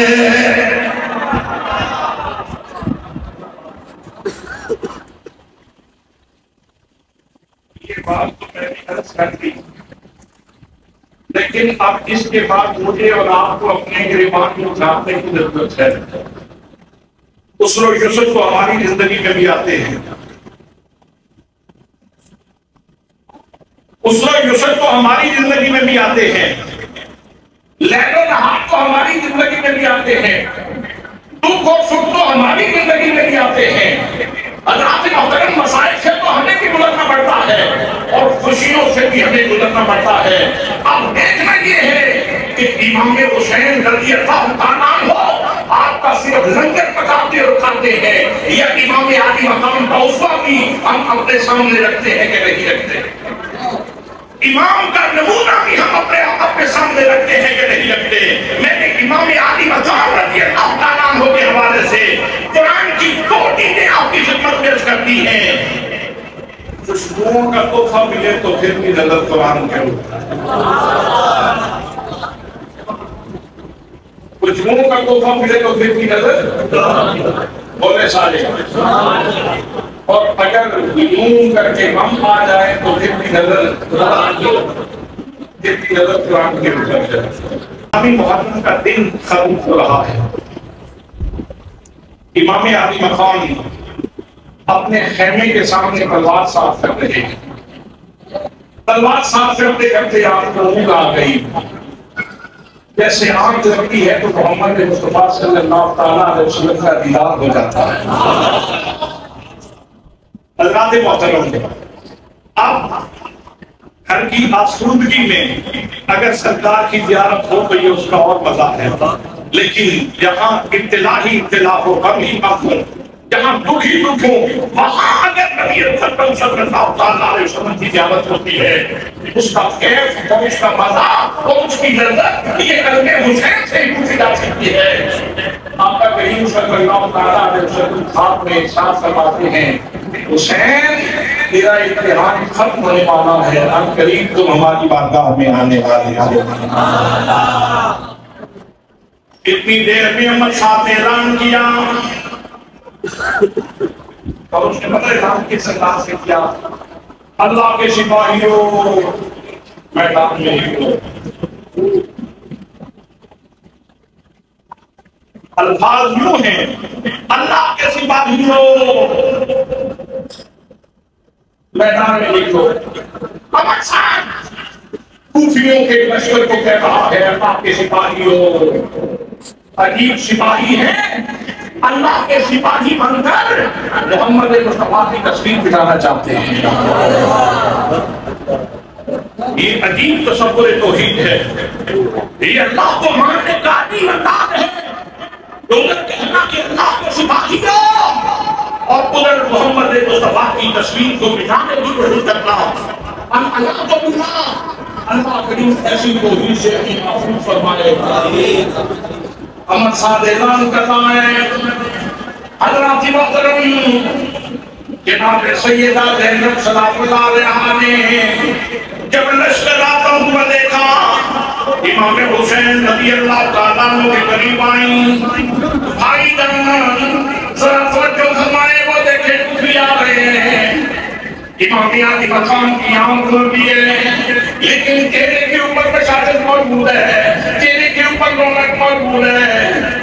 یہ بات تو میں نے عرض کر دی, لیکن اب اس کے بعد مجھے اور آپ کو اپنے گریبان میں اٹھانے کی ضرورت ہے. اسر و یوسف تو ہماری زندگی میں بھی آتے ہیں, اسر و یوسف تو ہماری زندگی میں بھی آتے ہیں, لیل و نہار تو ہماری زندگی میں بھی آتے ہیں, دکھ اور سکھ تو ہماری زندگی میں بھی آتے ہیں. خوشیوں سے بھی ہمیں گزرنا پڑتا ہے۔ اب دیکھنا یہ ہے کہ امام حسین رضی اللہ عنہ ہو آپ کا صرف لنگر پکاتے اور کھاتے ہیں، یا امام عالی مقام کا اسوہ بھی ہم اپنے سامنے رکھتے ہیں کہ نہیں رکھتے؟ امام کا نمونہ بھی ہم اپنے سامنے رکھتے ہیں کہ نہیں رکھتے؟ میں نے امام عالی مقام رضی اللہ عنہ کے حوالے سے قرآن کی دو چیزیں آپ کی خدمت پیش کرتی ہیں۔ خوشبوؤں کا تحفہ ملے تو پھر بھی نظر قرآن کے اوپر، خوشبوؤں کا تحفہ ملے تو پھر بھی نظر بولے سارے، اور اگر یوں کر کے غم آ جائے تو پھر بھی نظر قرآن کے اوپر۔ امام محرم کا دن ختم ہو رہا ہے، امام عالی مقام اپنے خیمے کے سامنے تلوار صاف کر رہے ہیں۔ تلوار صاف کرتے کرتے آپ کو اونگ آ گئی، جیسے آنکھ لگتی ہے تو محمد مصطفیٰ صلی اللہ تعالیٰ علیہ وسلم کا دیدار ہو جاتا ہے۔ حضرات محترم، اب گھر کی آسودگی میں اگر سرکار کی زیارت ہو تو یہ اس کا اور مزہ ہے، لیکن یہاں اطلاع ہی اطلاع ہو، غم ہی غم ہو، جہاں دکھ ہی دکھ ہو، وہاں اگر نبی اکرم صلی اللہ تعالیٰ علیہ وسلم کی زیارت ہوتی ہے، اس کا کیف اور اس کا مزہ اور اس کی لذت یہ قلب حسین سے ہی پوچھی جا سکتی ہے۔ آقا کریم صلی اللہ تعالیٰ علیہ وسلم خواب میں ارشاد فرماتے ہیں، حسین تیرا امتحان ختم ہونے والا ہے، ان قریب تم ہماری بارگاہ میں آنے والے ہو۔ اتنی دیر میں احمد صاحب نے اعلان کیا، اور اس نے پتہ اعلان کس انداز سے کیا؟ اللہ کے سپاہیوں میدان میں نکلو۔ الفاظ یوں ہیں، اللہ کے سپاہیوں میدان میں نکلو۔ احمد صاحب کوفیوں کے لشکر کو کہہ رہا ہے، اللہ کے سپاہیوں، عجیب سپاہی ہیں، اللہ کے سپاہی بن کر محمد مصطفیٰ کی تصویر بٹھانا چاہتے ہیں۔ یہ عجیب تصور توحید ہے، یہ اللہ کو ماننے کا عجیب انداز ہے۔ ادھر کہنا کہ اللہ کے سپاہی ہو اور ادھر محمد مصطفیٰ کی تصویر کو بٹھانے کی کوشش کرنا، اللہ کو بلا، اللہ کریم ایسی توحید سے اپنی محفوظ فرمائے۔ احمد صاحب اعلان کرتا ہے، حضرات محترم جناب سیدہ زینب سلام اللہ علیہا نے جب لشکر آتا ہوا دیکھا، امام حسین رضی اللہ تعالیٰ عنہ کے قریب آئیں، بھائی جان ذرا توجہ فرمائے، وہ دیکھیں کفری آ رہے ہیں، امام عالی مقام کی آنکھ کھل دی ہے، لیکن چہرے کے اوپر بشاشت موجود ہے، چہرے کے اوپر رونق موجود ہے۔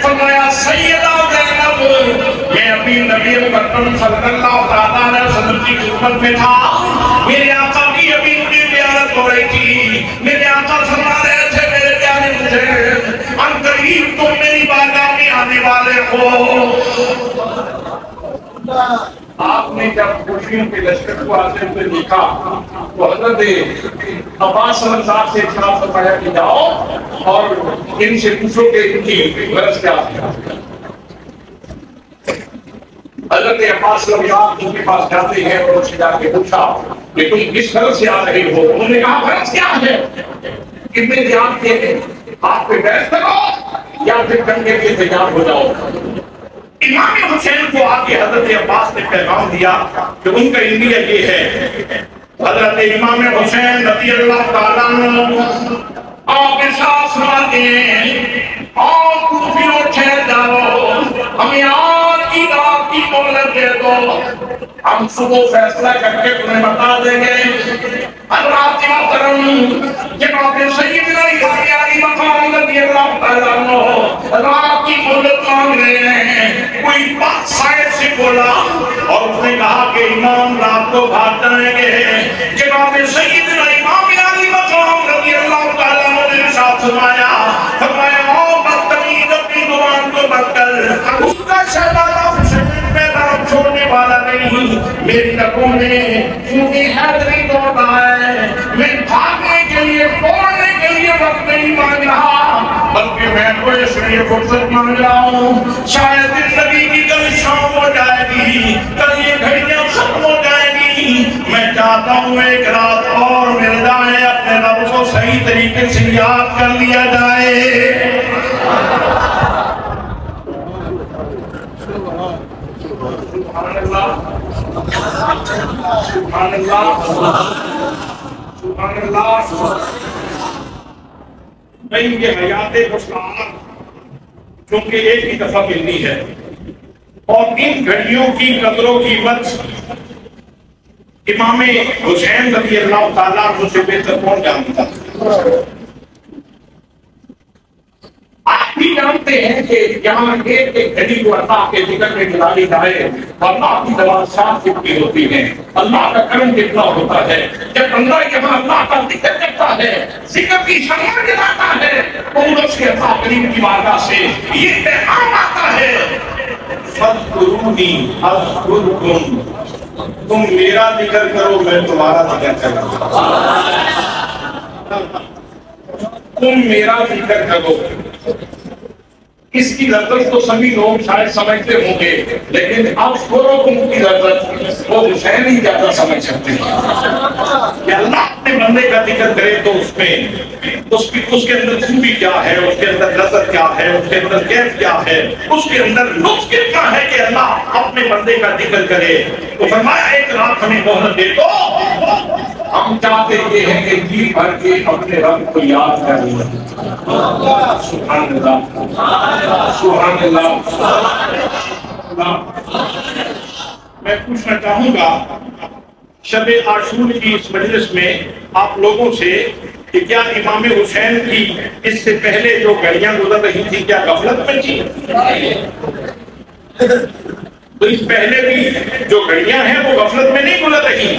فرمایا سیدہ زینب، میں ابھی نبی اکرم صلی اللہ تعالیٰ علیہ وسلم کی خدمت میں تھا، میرے آقا کی ابھی مجھے زیارت ہو رہی تھی، میرے آقا فرما رہے تھے میرے پیارے حسین ان قریب تم میری بارگاہ میں آنے والے ہو۔ آپ نے جب خوشیوں کے لشکر کو آتے ہوئے دیکھا تو حضرت عباس صلی اللہ علیہ وسلم سے ارشاد فرمایا کہ جاؤ اور ان سے پوچھو کہ ان کی غرض کیا ہے۔ حضرت عباس صلی اللہ علیہ وسلم کے پاس جاتے ہیں اور ان سے جا کے پوچھا کہ تم کس غرض سے آ رہے ہو؟ انہوں نے کہا غرض کیا ہے؟ کتنے دھیان کے آپ پہ بحث کرو یا پھر کرنے کے تیار ہو جاؤ۔ امام حسین کو آگے حضرت عباس نے پیغام دیا کہ ان کا انڈیا یہ ہے، حضرت امام حسین رضی اللہ تعالیٰ عنہ آپ ارشاد فرماتے ہیں، آپ کوفیوں ٹھہر جاؤ، ہمیں آج کی رات کی مہلت دے دو، ہم صبح فیصلہ کر کے تمہیں بتا دیں گے۔ حضرات محترم جناب سیدنا امام علی مقام رضی اللہ تعالیٰ عنہ رات کی مہلت مانگ رہے ہیں، کوئی بات شاید سے بولا اور اس نے کہا کہ امام رات کو بھاگ جائیں گے۔ جناب سیدنا امام علی مقام رضی اللہ تعالیٰ عنہ نے ارشاد فرمایا او بدتمیز اپنی زبان کو بند کر، اس کا شہزادہ حسین پہ نام چھوڑنے والا نہیں. میری رگوں میں خونی حیدری دوڑ رہا ہے. میں بھاگنے کے لیے دوڑنے کے لیے وقت نہیں مانگ رہا, بلکہ میں تو اس لیے فرصت مانگ رہا ہوں. شاید زندگی کی کل شام ہو جائے گی, کل یہ گھڑیاں ختم ہو جائے گی. میں چاہتا ہوں ایک رات اور مل جائے, اپنے رب کو صحیح طریقے سے یاد کر لیا جائے. سبحان اللہ, سبحان اللہ, سبحان اللہ. نہیں, یہ حیات مسلمان کیونکہ ایک ہی دفعہ ملنی ہے, اور ان گھڑیوں کی قدر و قیمت امام حسین رضی اللہ تعالیٰ عنہ سے بہتر کون جانتا. آپ بھی جانتے ہیں کہ یہاں ایک ایک گھڑی کو اللہ کے ذکر میں ڈالی جائے, اللہ کی دوا صاف ستھری ہوتی ہے, اللہ کا کرم کتنا ہوتا ہے. جب بندہ یہاں اللہ کا ذکر کرتا ہے, ذکر کی شمع جلاتا ہے, تو اس کے اللہ کریم کی بارگاہ سے یہ پیغام آتا ہے, فاذکرونی اذکرکم, تم میرا ذکر کرو میں تمہارا ذکر کروں. تم میرا ذکر کرو. اس کی لذت تو سبھی لوگ شاید سمجھتے ہوں گے, لیکن اب تم کی لذت وہ حسین ہی زیادہ سمجھ سکتے ہیں کہ اللہ اپنے بندے کا ذکر کرے تو اس میں اس کے اندر خوبی کیا ہے, اس کے اندر لذت کیا ہے, اس کے اندر کیف کیا ہے, اس کے اندر لطف کتنا ہے کہ اللہ اپنے بندے کا ذکر کرے. تو فرمایا ایک رات ہمیں مہلت دے دو, ہم چاہتے یہ ہیں کہ جی بھر کے اپنے رب کو یاد کر لیں. سبحان اللہ, سبحان اللہ. میں پوچھنا چاہوں گا شب عاشور کی اس مجلس میں آپ لوگوں سے کہ کیا امام حسین کی اس سے پہلے جو گھڑیاں گزر رہی تھی کیا غفلت میں تھی؟ تو اس پہلے بھی جو گھڑیاں ہیں وہ غفلت میں نہیں گزر رہی,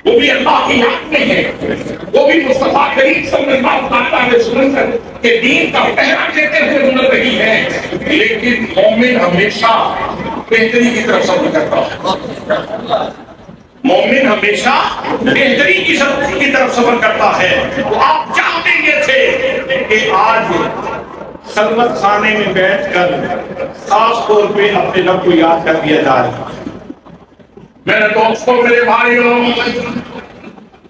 وہ بھی اللہ کی یاد میں ہے, وہ بھی مصطفیٰ کریم صلی اللہ علیہ وسلم کے دین کا پہرا دیتے ہوئے گزر رہی ہے. لیکن مومن ہمیشہ بہتری کی طرف سفر کرتا ہے, مومن ہمیشہ بہتری کی طرف سفر کرتا ہے. تو آپ چاہتے یہ تھے کہ آج خلوت خانے میں بیٹھ کر خاص طور پہ اپنے رب کو یاد کر دیا جائے. میرے دوستوں, میرے بھائیوں,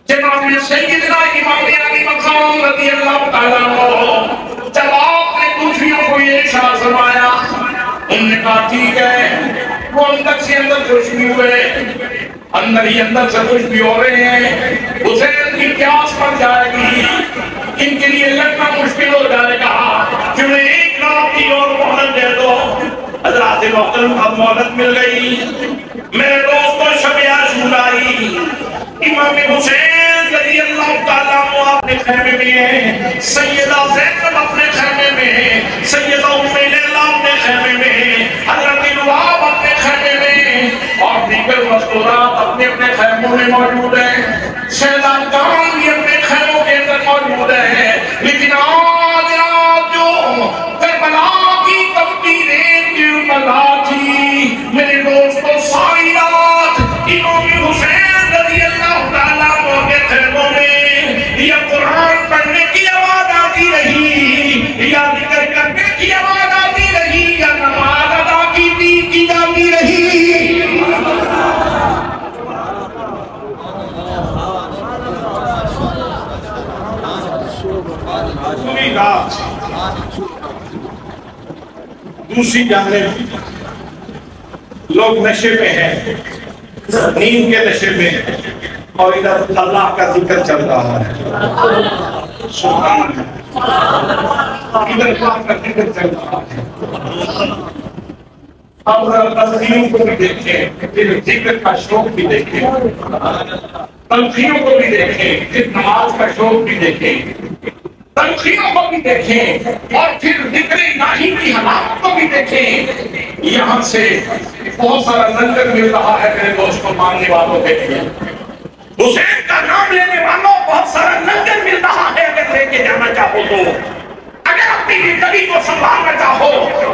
جناب سیدنا امام علی مقام رضی اللہ تعالیٰ عنہ جب آپ نے دوسریوں کو یہ ارشاد فرمایا, انہوں نے کہا ٹھیک ہے, وہ اندر سے اندر خوش بھی ہوئے, اندر ہی اندر سے خوش بھی ہو رہے ہیں. حسین کی پیاس پڑ جائے گی, ان کے لیے لڑنا مشکل ہو جائے گا, جنہیں ایک رات کی اور مہلت دے دو. حضرات محترم اب مہلت مل گئی. میرے دوستوں, شب عاشور آئی, امام حسین رضی اللہ تعالیٰ عنہ اپنے خیمے میں ہیں, سیدہ زینب اپنے خیمے میں ہیں, سیدہ ام لیلہ اپنے خیمے میں ہیں, حضرت لباب اپنے خیمے میں, اور دیگر مستورات اپنے اپنے خیموں میں موجود ہیں, شہزادگان بھی اپنے خیموں کے اندر موجود ہیں. لیکن آج رات جو کربلا کی تپتی ریت کربلا تھی, میرے دوستوں, ساری رات امام حسین رضی اللہ تعالیٰ عنہ کے خیموں میں یا قرآن پڑھنے کی آواز آتی رہی, یا ذکر کرنے کی آواز آتی رہی, یا نماز ادا کی جاتی رہی. پوری رات دوسری جانب لوگ نشے میں ہیں, نیند کے نشے میں, اور ادھر اللہ کا ذکر چل رہا ہے. ادھر اللہ کا ذکر چل رہا ہے. اب تلخیوں کو بھی دیکھیں, پھر ذکر کا شوق بھی دیکھیں, تلخیوں کو بھی دیکھیں, پھر نماز کا شوق بھی دیکھیں, تلخیوں کو بھی دیکھیں, اور پھر ذکر الہی کی حالات کو بھی دیکھیں. یہاں سے بہت سارا لنگر مل رہا ہے میرے دوستوں, ماننے والوں کے لیے. حسین کا نام لینے والوں بہت سارا لنگر مل رہا ہے. اگر لے کے جانا چاہو تو, اگر اپنی زندگی کو سنبھالنا چاہو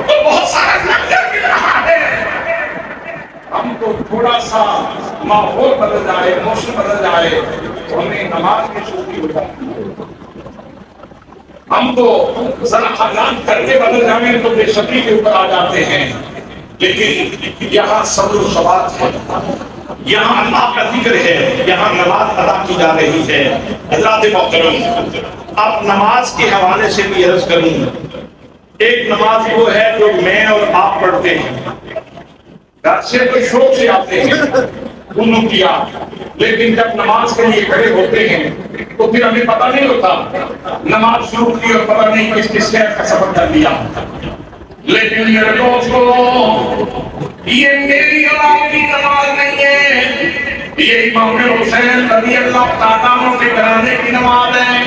تو بہت سارا لنگر مل رہا ہے. ہم کو تھوڑا سا ماحول بدل جائے، موسم بدل جائے تو ہمیں نماز کی چھٹی ہو جاتی ہے۔ ہم تو ذرا حالات کرتے بدل جائیں تو بے شکی کے اوپر آ جاتے ہیں، لیکن یہاں صبر و ثبات ہے، یہاں اللہ کا ذکر ہے، یہاں نماز ادا کی جا رہی ہے۔ حضرات محترم، اب نماز کے حوالے سے بھی عرض کروں، ایک نماز وہ ہے جو میں اور آپ پڑھتے ہیں، گھر سے تو شوق سے آتے ہیں وضو کیا، لیکن جب نماز کے لیے کھڑے ہوتے ہیں تو پھر ہمیں پتہ نہیں ہوتا نماز شروع کی اور پتہ نہیں کس کس شہر کا سفر کر لیا۔ لیکن میرے دوستو، یہ میری اور آپ کی نماز نہیں ہے، یہ امام حسین رضی اللہ تعالیٰ عنہ کے گھرانے کی نماز ہے۔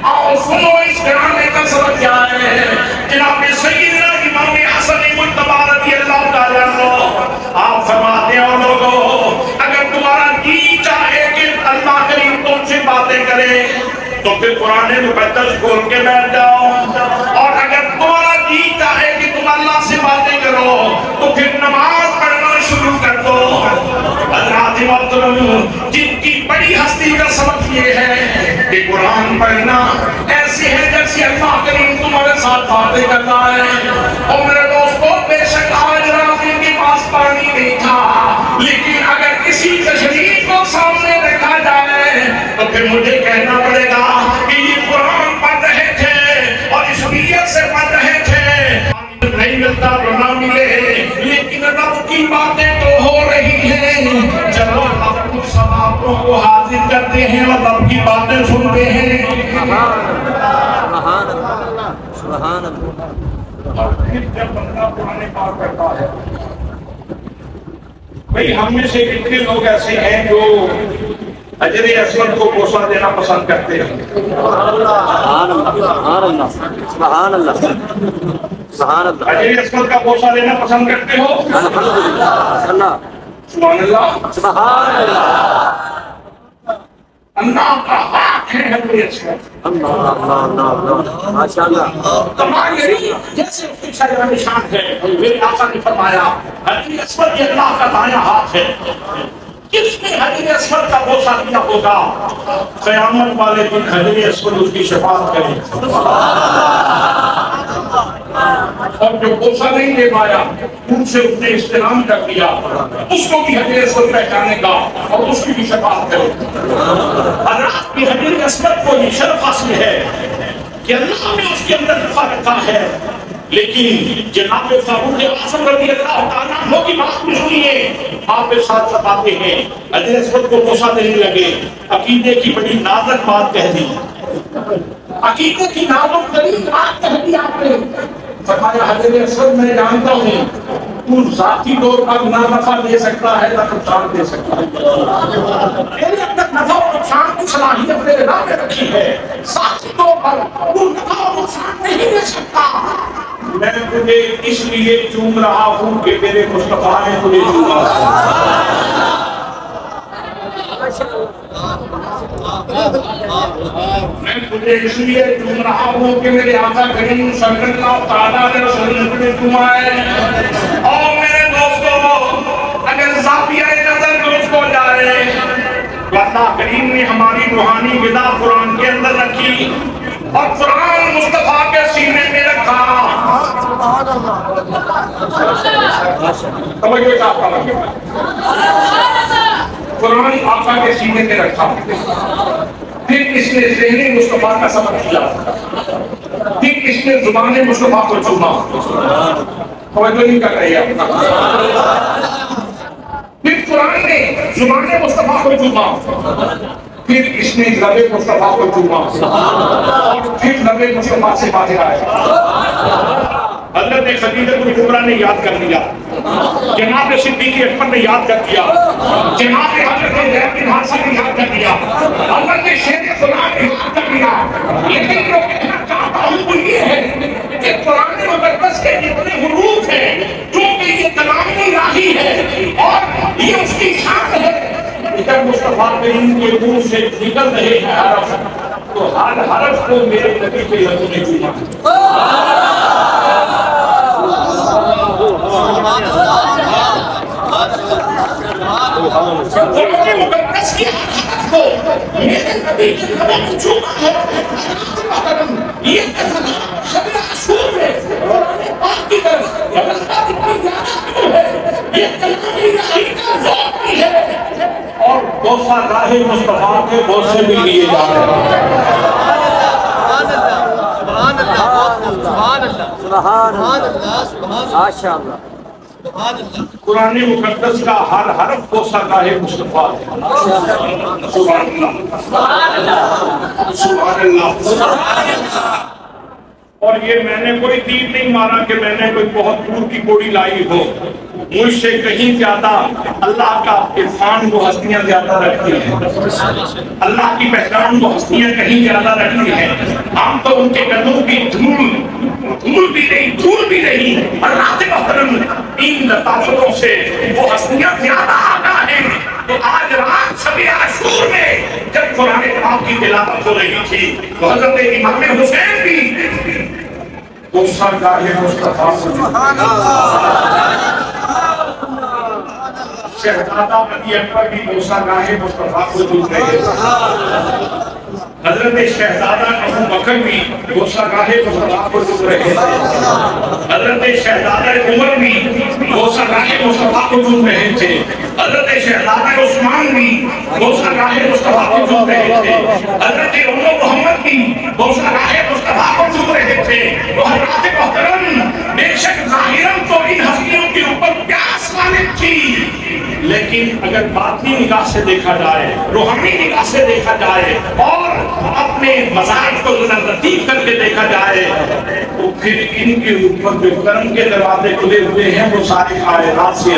آؤ سنو اس گھرانے کا سبب کیا ہے۔ جناب سیدنا امام حسن مجتبی رضی اللہ تعالیٰ عنہ آپ فرماتے ہیں، لوگوں اگر تمہارا جی چاہے کہ اللہ کریم تم سے باتیں کرے تو پھر قرآن مقدس کھول کے بیٹھ جاؤ، اور اگر تمہارا جی چاہے کہ تم اللہ سے باتیں کرو تو پھر نماز پڑھنا شروع کر دو۔ حضرات محترم، جن کی بڑی ہستی کا سبب یہ ہے کہ قرآن پڑھنا ایسے ہے جیسے اللہ کریم تمہارے ساتھ باتیں کرتا ہے۔ اور میرے دوستوں، بے شک آج رات ان کے پاس پانی نہیں تھا، لیکن اگر کسی تشریف کو سامنے رکھا جائے تو پھر مجھے کہنا پڑے گا کہ یہ قرآن پڑھ رہے تھے اور اس نیت سے پڑھ رہے تھے۔ نہیں ملتا تو نہ ملے، لیکن رب کی باتیں تو ہو رہی ہیں۔ چلو رب کو سبابوں کو حاضر کرتے ہیں اور رب کی باتیں سنتے ہیں۔ سبحان اللہ۔ اور پھر جب بندہ قرآن پاک پڑھتا ہے، بھئی ہم میں سے کتنے لوگ ایسے ہیں جو حجر اسود کو بوسہ دینا پسند کرتے ہیں؟ سبحان اللہ، سبحان اللہ، سبحان اللہ۔ حجر اسود کا بوسہ دینا پسند کرتے ہو؟ الحمدللہ، سبحان اللہ، سبحان اللہ، اللہ کا ہاتھ ہے حجر اسود۔ اللہ اللہ اللہ اللہ، ماشاءاللہ۔ کمال یہی جیسے اس کی شجرہ نشان ہے، میرے آقا نے فرمایا حجر اسود یہ اللہ کا دایاں ہاتھ ہے۔ کس نے حجر اسود کا بوسہ دیا ہوگا، قیامت والے دن حجر اسود اس کی شفاعت کرے۔ اور جو بوسہ نہیں دے پایا ان سے اس نے استلام کر دیا، اس کو بھی حجر اسود پہچانے کا اور اس کی بھی شفاعت کرے۔ حضرات کی حجر اسود کو یہ شرف حاصل ہے کہ اللہ نے اس کے اندر دفع رکھا ہے، لیکن جناب فاروق اعظم رضی اللہ تعالیٰ عنہ کی بات بھی سنیے، آپ کے ساتھ بتاتے ہیں حجر اسود کو بوسہ دینے لگے، عقیدے کی بڑی نازک بات کہہ دی، عقیدے کی نازک ترین بات کہہ دی آپ نے۔ فرمایا حجر اسود میں جانتا ہوں تو ذاتی طور پر نہ نفع دے سکتا ہے نہ نقصان دے سکتا ہے، میرے اندر نفع اور نقصان کی صلاحیت میرے نام میں رکھی ہے، ذاتی طور پر تو نفع اور نقصان نہیں دے سکتا۔ میں تجھے اس لیے چوم رہا ہوں کہ میرے مصطفیٰ نے تجھے چوما۔ میں تجھے اس لیے چوم رہا ہوں کہ میرے آقا کریم صلی اللہ تعالیٰ علیہ وسلم نے چوما ہے۔ اور میرے دوستوں، اگر زاویہ نظر درست ہو جائے تو اللہ کریم نے ہماری روحانی غذا قرآن کے اندر رکھی اور قرآن مصطفیٰ کے سینے میں رکھا۔ توجہ چاہتا ہوں، قرآن آقا کے سینے میں رکھا، پھر اس نے ذہن مصطفیٰ کا سبق کیا، پھر اس نے زبان مصطفیٰ کو چوما۔ توجہ نہیں کر رہی ہے، پھر قرآن نے زبان مصطفیٰ کو چوما، پھر اس نے لب مصطفیٰ کو چوما، اور پھر لب مصطفیٰ سے باہر آیا۔ حضرت خدیجہ کبریٰ نے یاد کر لیا، جناب صدیق اکبر نے یاد کر دیا، جناب حضرت زید بن حارثہ نے یاد کر دیا، حضرت شیر خدا نے یاد کر لیا، لیکن جو کہنا چاہتا ہوں وہ یہ ہے کہ قرآن مقدس کے جتنے حروف ہیں کیونکہ یہ کلام الہی ہے اور یہ اس کی شان ہے، جب مصطفیٰ کریم کے منہ سے نکل رہے ہیں حرف تو ہر حرف کو میرے نبی کے لبوں نے چوما۔ قرآن مقدس کی حقیقت کو میرے نبی کے لبوں کو چھوڑا ہے یہ کلمہ شب عاشور میں قرآن پاک کی طرف اللہ اتنی زیادہ کیوں ہے یہ کلمہ الہی کا ذوق بھی ہے اور بوسہ راہ مصطفیٰ کے بوسے بھی لیے جا رہے ہیں قرآن مقدس کا ہر حرف بوسہ راہ مصطفیٰ ہے سبحان اللہ سبحان اللہ اور یہ میں نے کوئی تیر نہیں مارا کہ میں نے کوئی بہت دور کی کوڑی لائی ہو مجھ سے کہیں زیادہ اللہ کا عرفان وہ ہستیاں زیادہ رکھتی ہیں اللہ کی پہچان وہ ہستیاں کہیں زیادہ رکھتی ہیں ہم تو ان کے قدموں کی دھول بھی نہیں اور رات محترم ان لطافتوں سے وہ ہستیاں زیادہ آگاہ ہیں تو آج رات شب عاشور میں جب قرآن پاک کی تلاوت ہو رہی تھی تو حضرت امام حسین بھی بوسہ راہ مصطفیٰ شہزادہ علی اکبر بھی بوسہ راہ مصطفیٰ کو دور رہے حضرت شہزادہ ابو بکر بھی بوسہ راہ مصطفیٰ کو دور رہے حضرت شہزادہ عمر بھی بوسہ راہ مصطفیٰ کو دور رہے تھے حضرت شہزادہ عثمان بھی بوسہ راہ مصطفیٰ کو دور رہے تھے حضرت محمد بھی بوسہ راہ مصطفیٰ کو دور رہے تھے تو حضرت محترم بے شک ظاہراً تو ان ہستیوں کے اوپر پیاس غالب تھی لیکن اگر باطنی نگاہ سے دیکھا جائے روحانی نگاہ سے دیکھا جائے اور اپنے مزاج کو لطیف کر کے دیکھا جائے تو پھر ان کے اوپر جو کرم کے دروازے کھلے ہوئے ہیں وہ سارے خائرات سے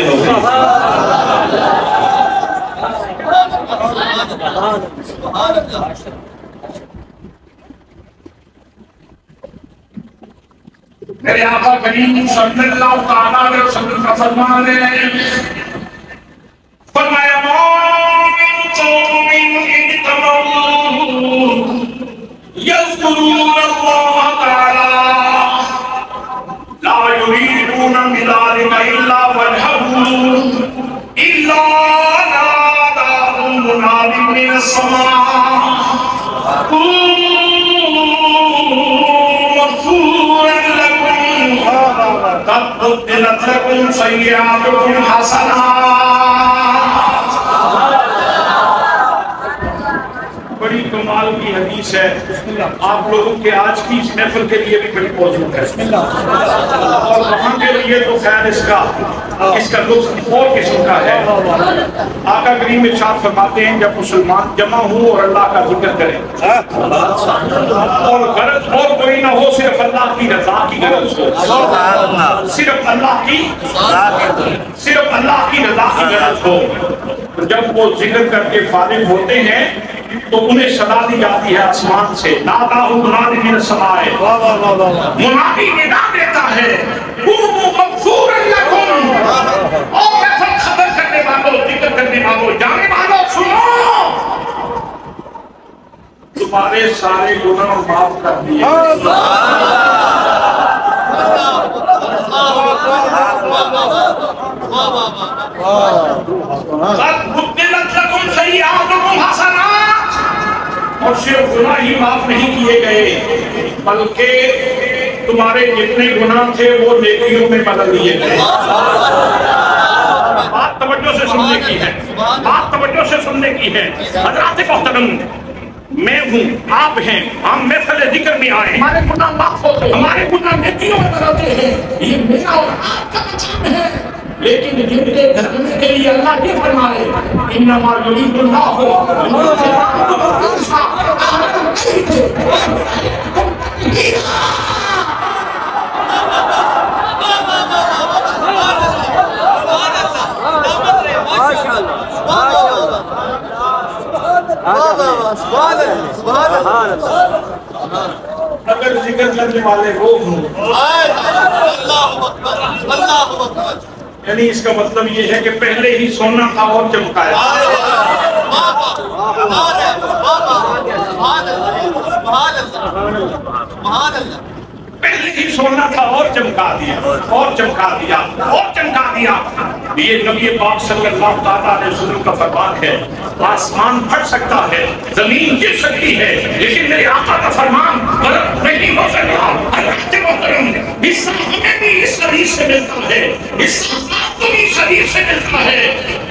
میرے آقا کریم صلی اللہ تعالیٰ علیہ وسلم کا فرمان ہے فرمایا مومن قوم اجتمعوا یذکرون اللہ تعالی لا یریدون بذلک الا وجہہ الا ناداہم مناد من السماء مغفورا لکم قد بدلت لکم سیئاتکم حسنات بڑی کمال کی حدیث ہے آپ لوگوں کے آج کی اس محفل کے لیے بھی بڑی موضوع ہے اور وہاں کے لیے تو خیر اس کا لطف اور قسم کا ہے آقا کریم ارشاد فرماتے ہیں جب مسلمان جمع ہوں اور اللہ کا ذکر کریں اور غرض اور کوئی نہ ہو صرف اللہ کی رضا کی غرض ہو صرف اللہ کی رضا کی غرض ہو جب وہ ذکر کر کے فارغ ہوتے ہیں تو انہیں صدا دی جاتی ہے آسمان سے ناداہم مناد من السماء منادی ندا دیتا ہے قوموا مغفورا لکم اور محفل خبر کرنے والوں ذکر کرنے والوں جانے والوں سنو تمہارے سارے گناہ معاف کر دیے قد بدلت لکم سیئاتکم حسنات اور صرف گناہ ہی معاف نہیں کیے گئے بلکہ تمہارے جتنے گناہ تھے وہ نیکیوں میں بدل دیے گئے بات توجہ سے سننے کی ہے بات توجہ سے سننے کی ہے حضرات محترم میں ہوں آپ ہیں ہم محفل ذکر میں آئے ہمارے گناہ معاف ہوتے ہیں ہمارے گناہ نیکیوں میں بدلتے ہیں یہ میرا اور آپ کا مقام ہے لیکن جن کے دھرنے کے لیے اللہ یہ فرمائے انما یرید اللہ اگر ذکر کرنے والے لوگ ہوں یعنی اس کا مطلب یہ ہے کہ پہلے ہی سونا تھا اور چمکایا پہلے ہی سونا تھا اور چمکا دیا اور چمکا دیا اور چمکا دیا. یہ نبی پاک صلی اللہ تعالیٰ علیہ وسلم کا فرمان ہے. آسمان پھٹ سکتا ہے, زمین گر سکتی ہے, لیکن میرے آقا کا فرمان غلط نہیں ہو سکتا. حضرت محترم, حصہ ہمیں بھی اس حدیث سے ملتا ہے, حصہ آپ کو بھی اس حدیث سے ملتا ہے,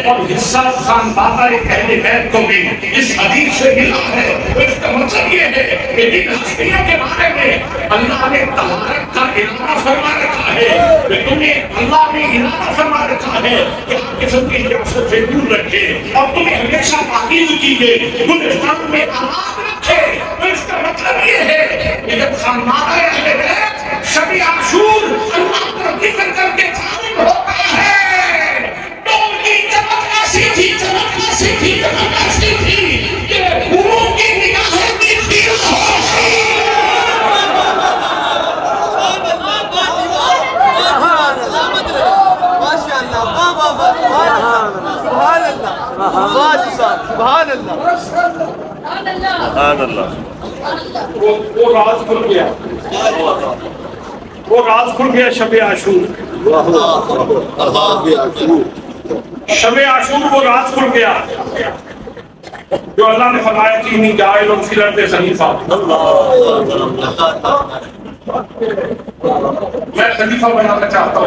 اور حصہ خاندان اہل بیت کو بھی اس حدیث سے ملا ہے. اس کا مطلب یہ ہے کہ ان ہستیوں کے بارے میں اللہ نے طہارت کا ارادہ فرما رکھا ہے, کہ تمہیں اللہ نے ارادہ فرما رکھا ہے کہ آپ قسم کی نجاست سے دور رکھے اور تمہیں ہمیشہ پاکیز کیجیے, گلستان میں آباد رکھے. تو اس کا مطلب یہ ہے کہ جب خاندان اہل بیت شب عاشور اللہ کا ذکر کر کے فارغ ہوتا ہے تو ان کی چمک ایسی تھی, چمک ایسی تھی, چمک ایسی تھی کہ حوروں کی نگاہیں بھی تیر ہو. سبحان اللہ, سبحان اللہ. وہ راز کھل گیا, وہ راز کھل گیا شب عاشور. شب عاشور وہ راز کھل گیا جو اللہ نے فرمایا کہ انی جاعل فی الارض خلیفہ. میں خلیفہ بنانا چاہتا ہوں,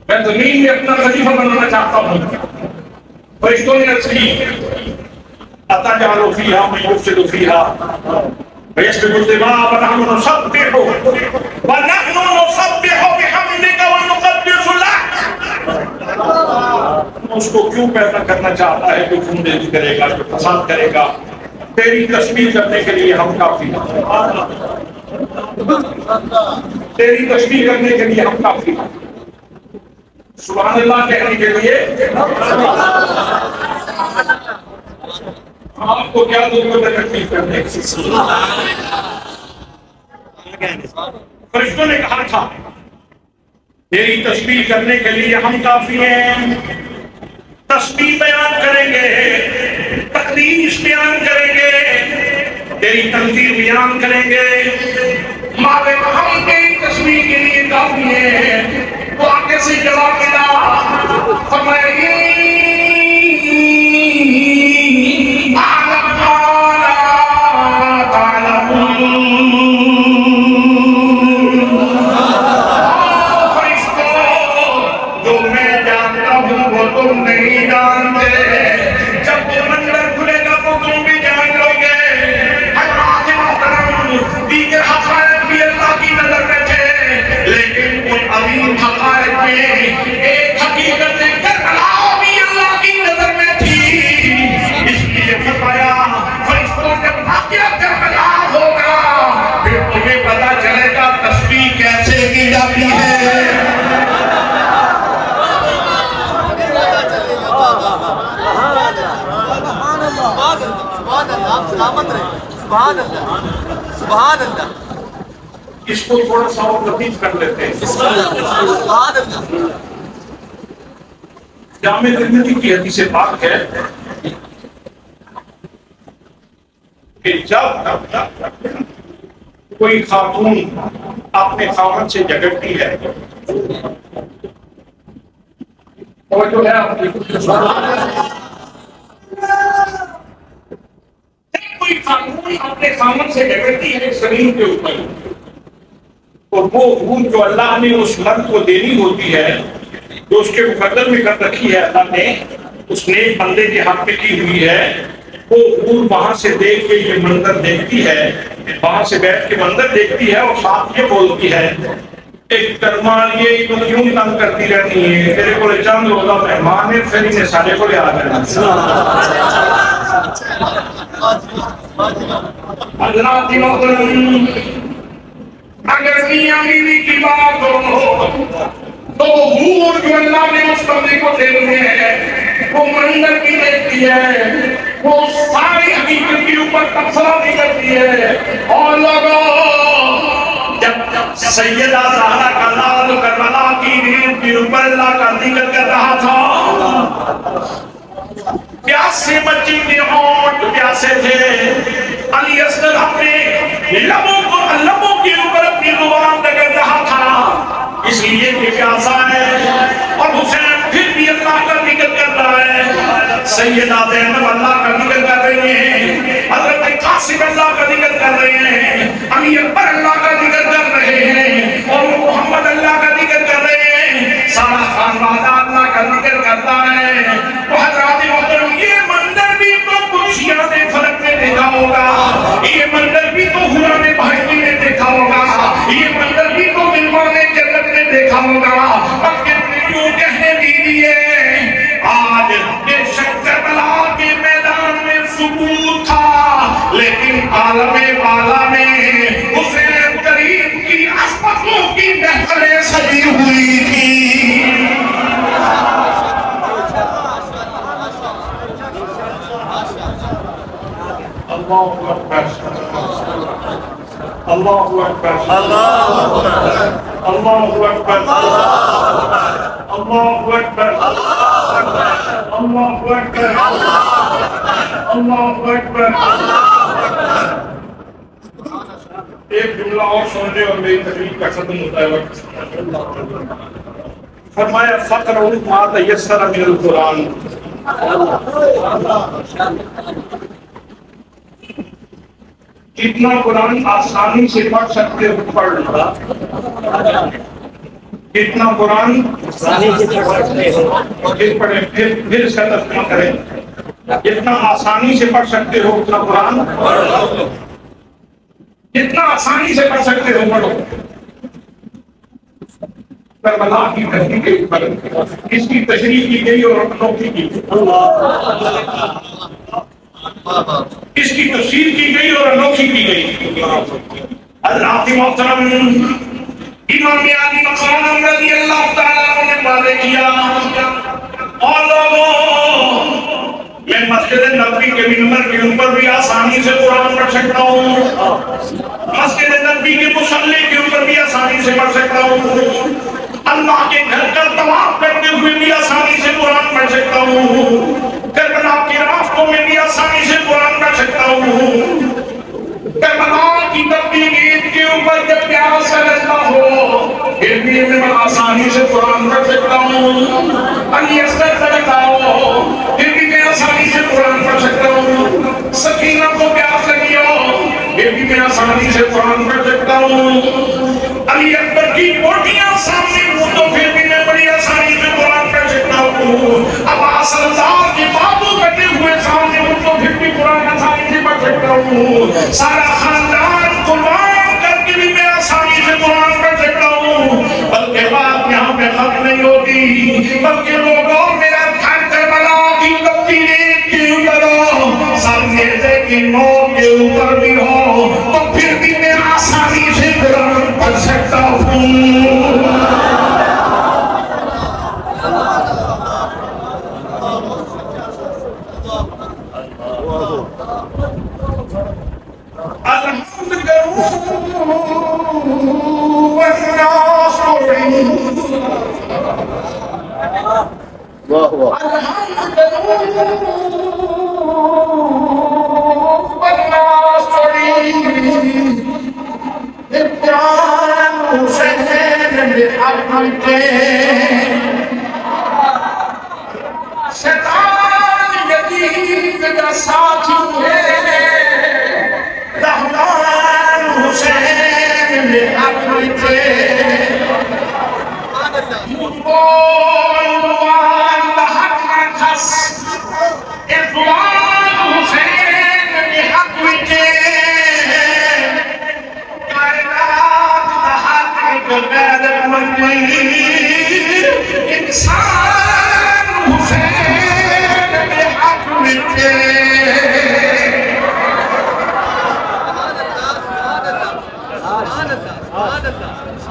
میں زمین میں اپنا خلیفہ بنانا چاہتا ہوں. فرشتوں نے عرض کی اتجعل فیہا من یفسد فیہا ویسفک الدماء ونحن نسبح بحمدک ونقدس لک. اس کو کیوں پیدا کرنا چاہتا ہے, جو خون کرے گا, جو فساد کرے گا. تیری تسبیح کرنے کے لیے ہم کافی ہیں, تیری تسبیح کرنے کے لیے ہم کافی ہیں. سبحان اللہ کہنے کے لیے آپ کو کیا ضرورت ہے تکلیف کرنے کی. فرشتوں نے کہا تھا تیری تسبیح کرنے کے لیے ہم کافی ہیں. تسبیح بیان کریں گے, تقدیس بیان کریں گے, تیری تنظیر بیان کریں گے, مالے ہم تیری تسبیح کے لیے کافی ہیں. وہ آگے سے جواب ملا, فرمایا جو میں جانتا ہوں وہ تم نہیں جانتے. جب وہ منظر کھلے گا وہ تم بھی جان لو گے. حضرات محترم, دیگر حقائق بھی اللہ کی نظر میں تھے, لیکن ان عظیم حقائق میں ایک حقیقت کربلا بھی اللہ کی نظر میں تھی. اس لیے فرمایا فرشتوں جب واقعہ کربلا ہوگا پھر تمہیں پتا چلے گا تسبیح کیسے کی جاتی ہے. سبحان اللہ, سبحان اللہ. اس کو تھوڑا سا اور لطیف کر لیتے ہیں. جامع ترمذی کی حدیث پاک ہے کہ جب کوئی خاتون اپنے خاوند سے جھگڑتی ہے اور جو ہے کوئی خاتون اپنے خاوند سے جھگڑتی ہے زمین کے اوپر, اور وہ حقوق جو اللہ نے اس مرد کو دینی ہوتی ہے, جو اس کے مقدر میں کر رکھی ہے اللہ نے, اس نیک بندے کے حق میں کی ہوئی ہے, وہ حقوق وہاں سے دیکھ کے یہ منظر دیکھتی ہے, وہاں سے بیٹھ کے منظر دیکھتی ہے اور ساتھ یہ بولتی ہے ایک کرمان یہ تو کیوں تنگ کرتی رہتی ہے, تیرے کو چند روزہ مہمان ہے, پھر انہیں سارے کو لے آ جانا. حضرات محترم, اگر میاں بیوی کی بات ہو تو حور جو اللہ نے اس بندے کو دے دیے ہیں وہ منظر کی دیکھتی ہے, وہ ساری حقیقت کے اوپر تبصرہ بھی کرتی ہے. اور لوگوں, جب سیدہ زہرا کا لال کربلا کی ریت کے اوپر اللہ کا ذکر کر رہا تھا, پیاسے بچی کے ہونٹ پیاسے تھے, علی اصغر اپنے لبوں کے سیدہ زینب اللہ کا ذکر کر رہی ہیں، حضرت قاسم اللہ کا ذکر کر رہے ہیں، علی اکبر اللہ کا ذکر کر رہے ہیں، اور محمد اللہ کا ذکر کر رہے ہیں، سارا خانوادہ اللہ کا ذکر کرتا ہے۔ وہ حضرات محترم، یہ منظر بھی تو قدسیان فلک نے دیکھا ہوگا، یہ منظر بھی تو حوران بہشتی نے دیکھا ہوگا، یہ منظر بھی تو ملوان جنت نے دیکھا ہوگا۔ اب کیوں کہنے دیجئے آج بے شک کربلا کے میدان میں سکوت تھا، لیکن عالم بالا میں حسین کریم کی عصمتوں کی محفلیں سجی ہوئی تھی۔ اللہ اکبر، اللہ اکبر، اللہ اکبر، اللہ اکبر، اللہ اکبر، اللہ اکبر۔ ایک جملہ اور سن لے اور میری تقریر کا ختم ہوتا ہے وقت۔ فرمایا فقرؤ ما تیسر من القرآن، جتنا قرآن آسانی سے پڑھ سکتے ہو پڑھ لو، جتنا قرآن آسانی سے پڑھ سکتے ہو پھر اس کا ترجمہ کریں، جتنا آسانی سے پڑھ سکتے ہو اتنا قرآن پڑھ لو، جتنا آسانی سے پڑھ سکتے ہو پڑھو۔ کربلا کی دھرتی کے اوپر اس کی تشریح کی گئی اور انوکھی کی گئی، اس کی تفسیر کی گئی اور انوکھی کی گئی۔ اللہ کی محترم امام علی مقام رضی اللہ تعالیٰ عنہ نے واضح کیا، اور لوگوں میں مسجد نبوی کے منبر کے اوپر بھی آسانی سے قرآن پڑھ سکتا ہوں، مسجد نبوی کے مصلی کے اوپر بھی آسانی سے پڑھ سکتا ہوں، اللہ کے گھر کا طواف کرتے ہوئے بھی آسانی سے قرآن پڑھ سکتا ہوں، کربلا کے راستوں میں بھی آسانی سے قرآن پڑھ سکتا ہوں، کربلا کی تبدیل عید کے اوپر جب پیاس لگتا ہو پھر بھی میں آسانی سے قرآن پڑھ سکتا ہوں، علی اصغر لگتا ہو پھر بھی میں آسانی سے قرآن پڑھ سکتا ہوں، سکینہ کو پیاس لگی ہو پھر بھی میں آسانی سے قرآن پڑھ سکتا ہوں، علی اکبر کی بوٹیاں سامنے ہوں تو پھر بھی میں بڑی آسانی سے قرآن پڑھ سکتا ہوں، عباس اللہ کے بابو کٹے ہوئے سامنے ہوں تو پھر بھی قرآن آسانی سے پڑھ سکتا ہوں، سارا خاندان قربان کر کے بھی میں آسانی سے قرآن پڑھ سکتا ہوں۔ بلکہ بات یہاں پہ ختم نہیں ہوتی، بلکہ لوگوں میرا گھر کربلا کی تبدیل کے اوپر ہو، سامنے کی موت کے اوپر بھی ہو تو پھر بھی میں آسانی سے قرآن پڑھ سکتا ہوں۔ الحمد شیطان یزید کا ساتھی ہے، رحمان حسین میں حق تھے، عنوان بحق نخص، اقوال حسین میں حق تھے، کائنات بحق غیرت مندی، انسان حسین میں حق تھے۔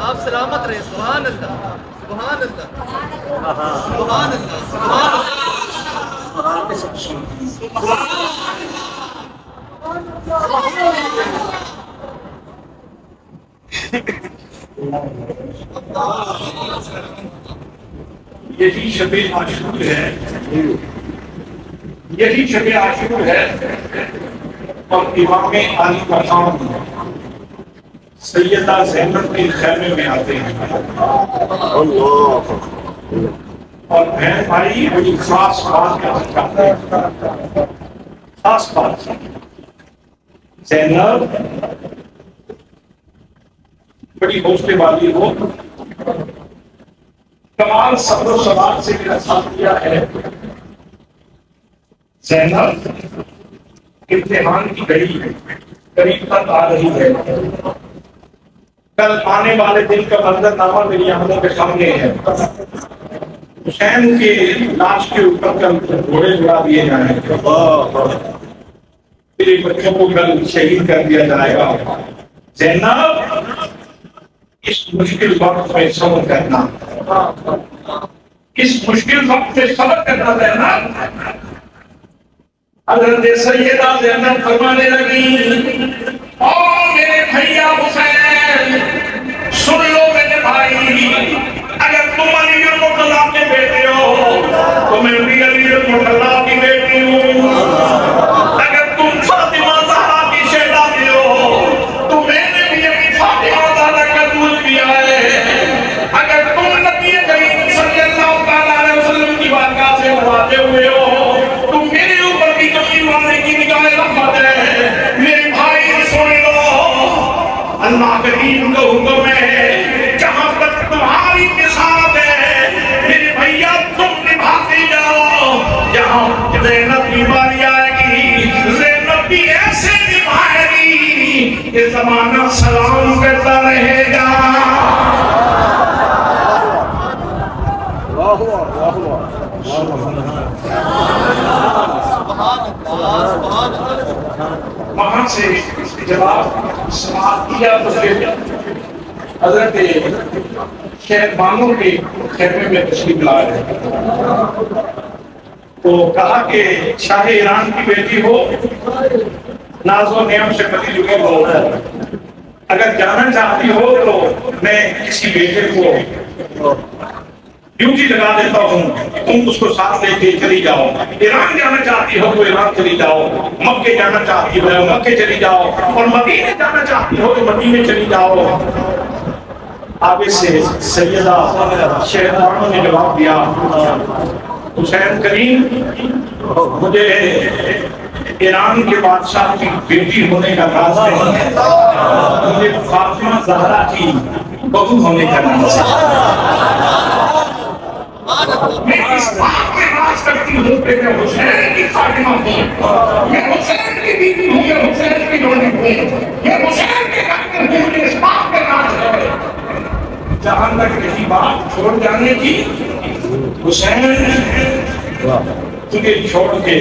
آپ سلامت رہے، سبحان اللہ، سبحان اللہ، سبحان اللہ، سبحان یہی شب عاشور ہے، یہی شب عاشور ہے، اور امام علی مقام سیدہ زینب کے خیمے میں آتے ہیں۔ اور بہن بھائی بڑی خاص بات کرنا چاہتے ہیں، خاص بات زینب بڑی حوصلے والی ہو، کمال صبر و ثبات سے میرا ساتھ دیا ہے۔ زینب امتحان کی گھڑی قریب تک آ رہی ہے، کل آنے والے دن کا منظر نامہ میری آنکھوں کے سامنے ہے۔ حسین کے لاش کے اوپر کل گھوڑے اڑا دیے جائیں گے، میرے بچوں کو کل شہید کر دیا جائے گا۔ زینب اس مشکل وقت میں صبر کرنا، اس مشکل وقت میں صبر کرنا زینب۔ حضرت سیدہ زینب فرمانے لگی، اور میرے بھیا حسین سن لو میرے بھائی، اگر تم علی المرتضیٰ کے بیٹے ہو تو میں بھی علی المرتضیٰ کی بیٹی ہوں، اگر تم فاطمہ زہرا کی شہزادی ہو تو میں نے بھی اپنی فاطمہ زہرا کا دودھ پیا ہے، اگر تم نبی کریم صلی اللہ علیہ وسلم کی بارگاہ سے نوازے ہوئے ہو تو میرے اوپر بھی کمی والے کی نگاہ رحمت ہے۔ میرے بھائی سن لو، اللہ کریم کا حکم ہے، جہاں تک تمہاری مثال ہے میرے بھیا تم نبھاتے جاؤ، جہاں زینب کی باری آئے گی زینب بھی ایسے نبھائے گی کہ زمانہ سلام کرتا رہے گا۔ وہاں سے جواب سماعت کیا تو پھر حضرت شہر بانو کے خیمے میں تشریف لائے تو کہا کہ شاہ ایران کی بیٹی ہو، ناز و نعم سے پتی چکے ہو، اگر جانا چاہتی ہو تو میں کسی بیٹے کو ڈیوٹی لگا دیتا ہوں، تم اس کو ساتھ لے کے چلی جاؤ، ایران جانا چاہتی ہو تو ایران چلی جاؤ، مکے جانا چاہتی ہو مکے چلی جاؤ، اور مدینے جانا چاہتی ہو تو مدینے چلی جاؤ۔ آگے سے سیدہ شہزادی نے جواب دیا، حسین کریم مجھے ایران کے بادشاہ کی بیٹی ہونے کا ناز نہیں ہے، مجھے فاطمہ زہرا کی بہو ہونے کا ناز ہے۔ میں اس بات میں راز کرتی ہوں کہ میں حسین کی خادمہ ہوں، میں حسین کی بیوی ہوں، میں حسین کی لونڈی ہوں، میں حسین کے گھر میں ہوں، مجھے اس بات میں راز ہے۔ جہاں تک یہی بات چھوڑ جانے کی، حسین تجھے چھوڑ کے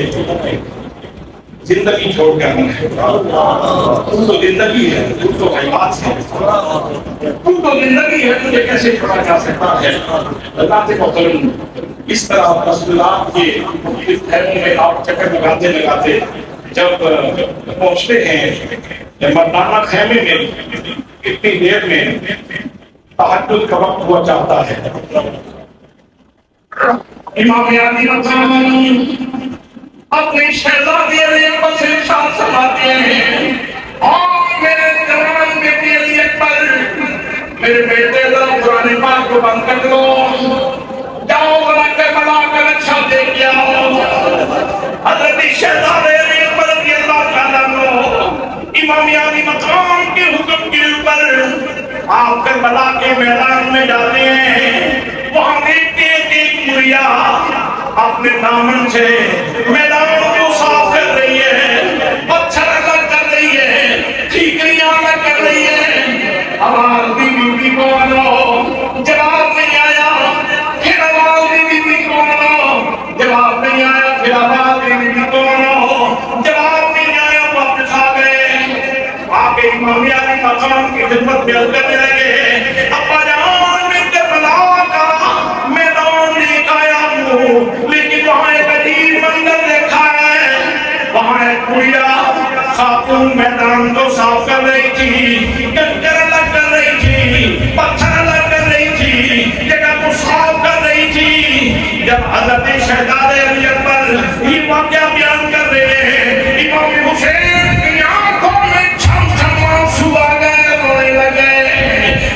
زندگی چھوڑ کے آنا ہے، تم تو زندگی ہے، تم تو حیات ہے، تم تو زندگی ہے، تجھے کیسے چھوڑا جا سکتا ہے؟ اللہ سے محترم اس طرح رسولات کے اس خیموں میں آپ چکر لگاتے جب پہنچتے ہیں مردانہ خیمے میں، اتنی دیر میں تہجد کا وقت ہوا چاہتا ہے، امام علی مقام اپنی شہزادی علی اکبر سے ارشاد فرماتے ہیں، اور میرے جوان بیٹی علی اکبر، میرے بیٹے ذرا قرآن پاک کو بند کر دو، جاؤ ذرا کربلا کا نقشہ دیکھ کے آؤ۔ حضرت شہزادی علی اکبر رضی اللہ تعالیٰ عنہ امام علی مقام کے حکم کے اوپر آپ کربلا کے میدان میں جاتے ہیں، وہاں دیکھتے ہیں کہ ایک مریا اپنے دامن سے میدان کو صاف کر رہی ہے، پتھر الگ کر رہی ہے، ٹھیکریاں الگ کر رہی ہے۔ آواز دی بیوی کو آنو، جواب نہیں آیا، پھر آواز دی بیوی کو آنو، جواب نہیں آیا، پھر آواز دی بیوی کو آنو، جواب نہیں آیا، واپس آ گئے۔ آگے امام علی مقام کی خدمت میں عرض کرنے لگے، ابا جان میں کربلا کا میدان دیکھ آیا ہوں، لیکن وہاں ایک عجیب منظر دیکھا ہے، وہاں ایک بڑھیا خاتون میدان کو صاف کر رہی تھی، کنکر الگ کر رہی تھی، پتھر الگ کر رہی تھی، جگہ کو صاف کر رہی تھی۔ جب حضرت شہزادے علی اکبر یہ واقعہ بیان کر رہے ہیں، امام حسین کی آنکھوں میں چھم چھم آنسو آ گئے، رونے لگے۔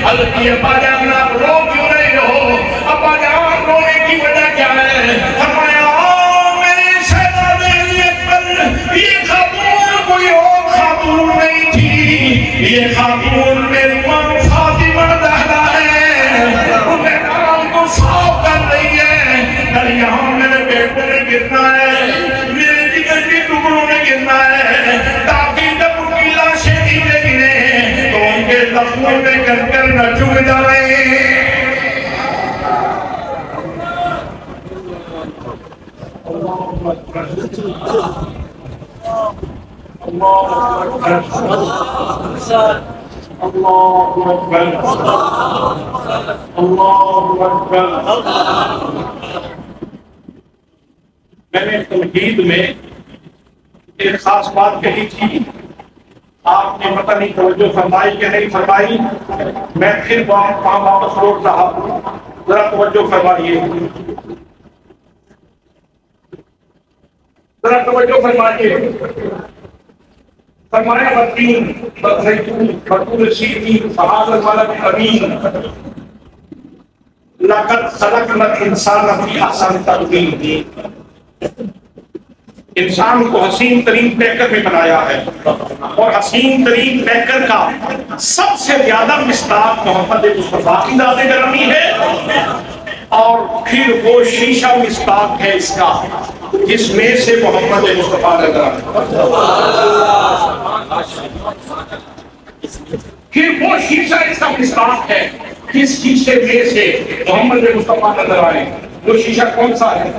حضرت ابا جان آپ رو کیوں رہے ہو؟ ابا جان رونے کی وجہ کیا یہ خاتون میری ماں فاطمہ زہرا ہے، انہیں نام کو صاف کر رہی ہے، کل یہاں میرے بیٹوں میں گرنا ہے، میرے جگر کے ٹکڑوں میں گرنا ہے، تاکہ جب ان کی لاشیں نیچے گریں تو ان کے زخموں میں کنکر نہ چبھ جائیں۔ اللہ اکبر، اللہ اکبر۔ میں نے تمہید میں ایک خاص بات کہی تھی، آپ نے پتہ نہیں توجہ فرمائی کہ نہیں فرمائی، میں پھر وہاں واپس لوٹ رہا ہوں، ذرا توجہ فرمائیے، ذرا توجہ فرمائیے۔ فرمایا بطین بطریتون بطور سیدین فہاد الملک امین لقد خلقنا الانسان فی احسن تقویم، انسان کو حسین ترین پیکر میں بنایا ہے، اور حسین ترین پیکر کا سب سے زیادہ مصداق محمد مصطفیٰ کی ذات گرامی ہے، اور پھر وہ شیشہ مصداق ہے اس کا جس میں سے محمد مصطفیٰ نظر آتا ہے، پھر وہ شیشہ اس کا مصداق ہے جس شیشے میں سے محمد مصطفیٰ نظر آئے، وہ شیشہ کون سا ہے؟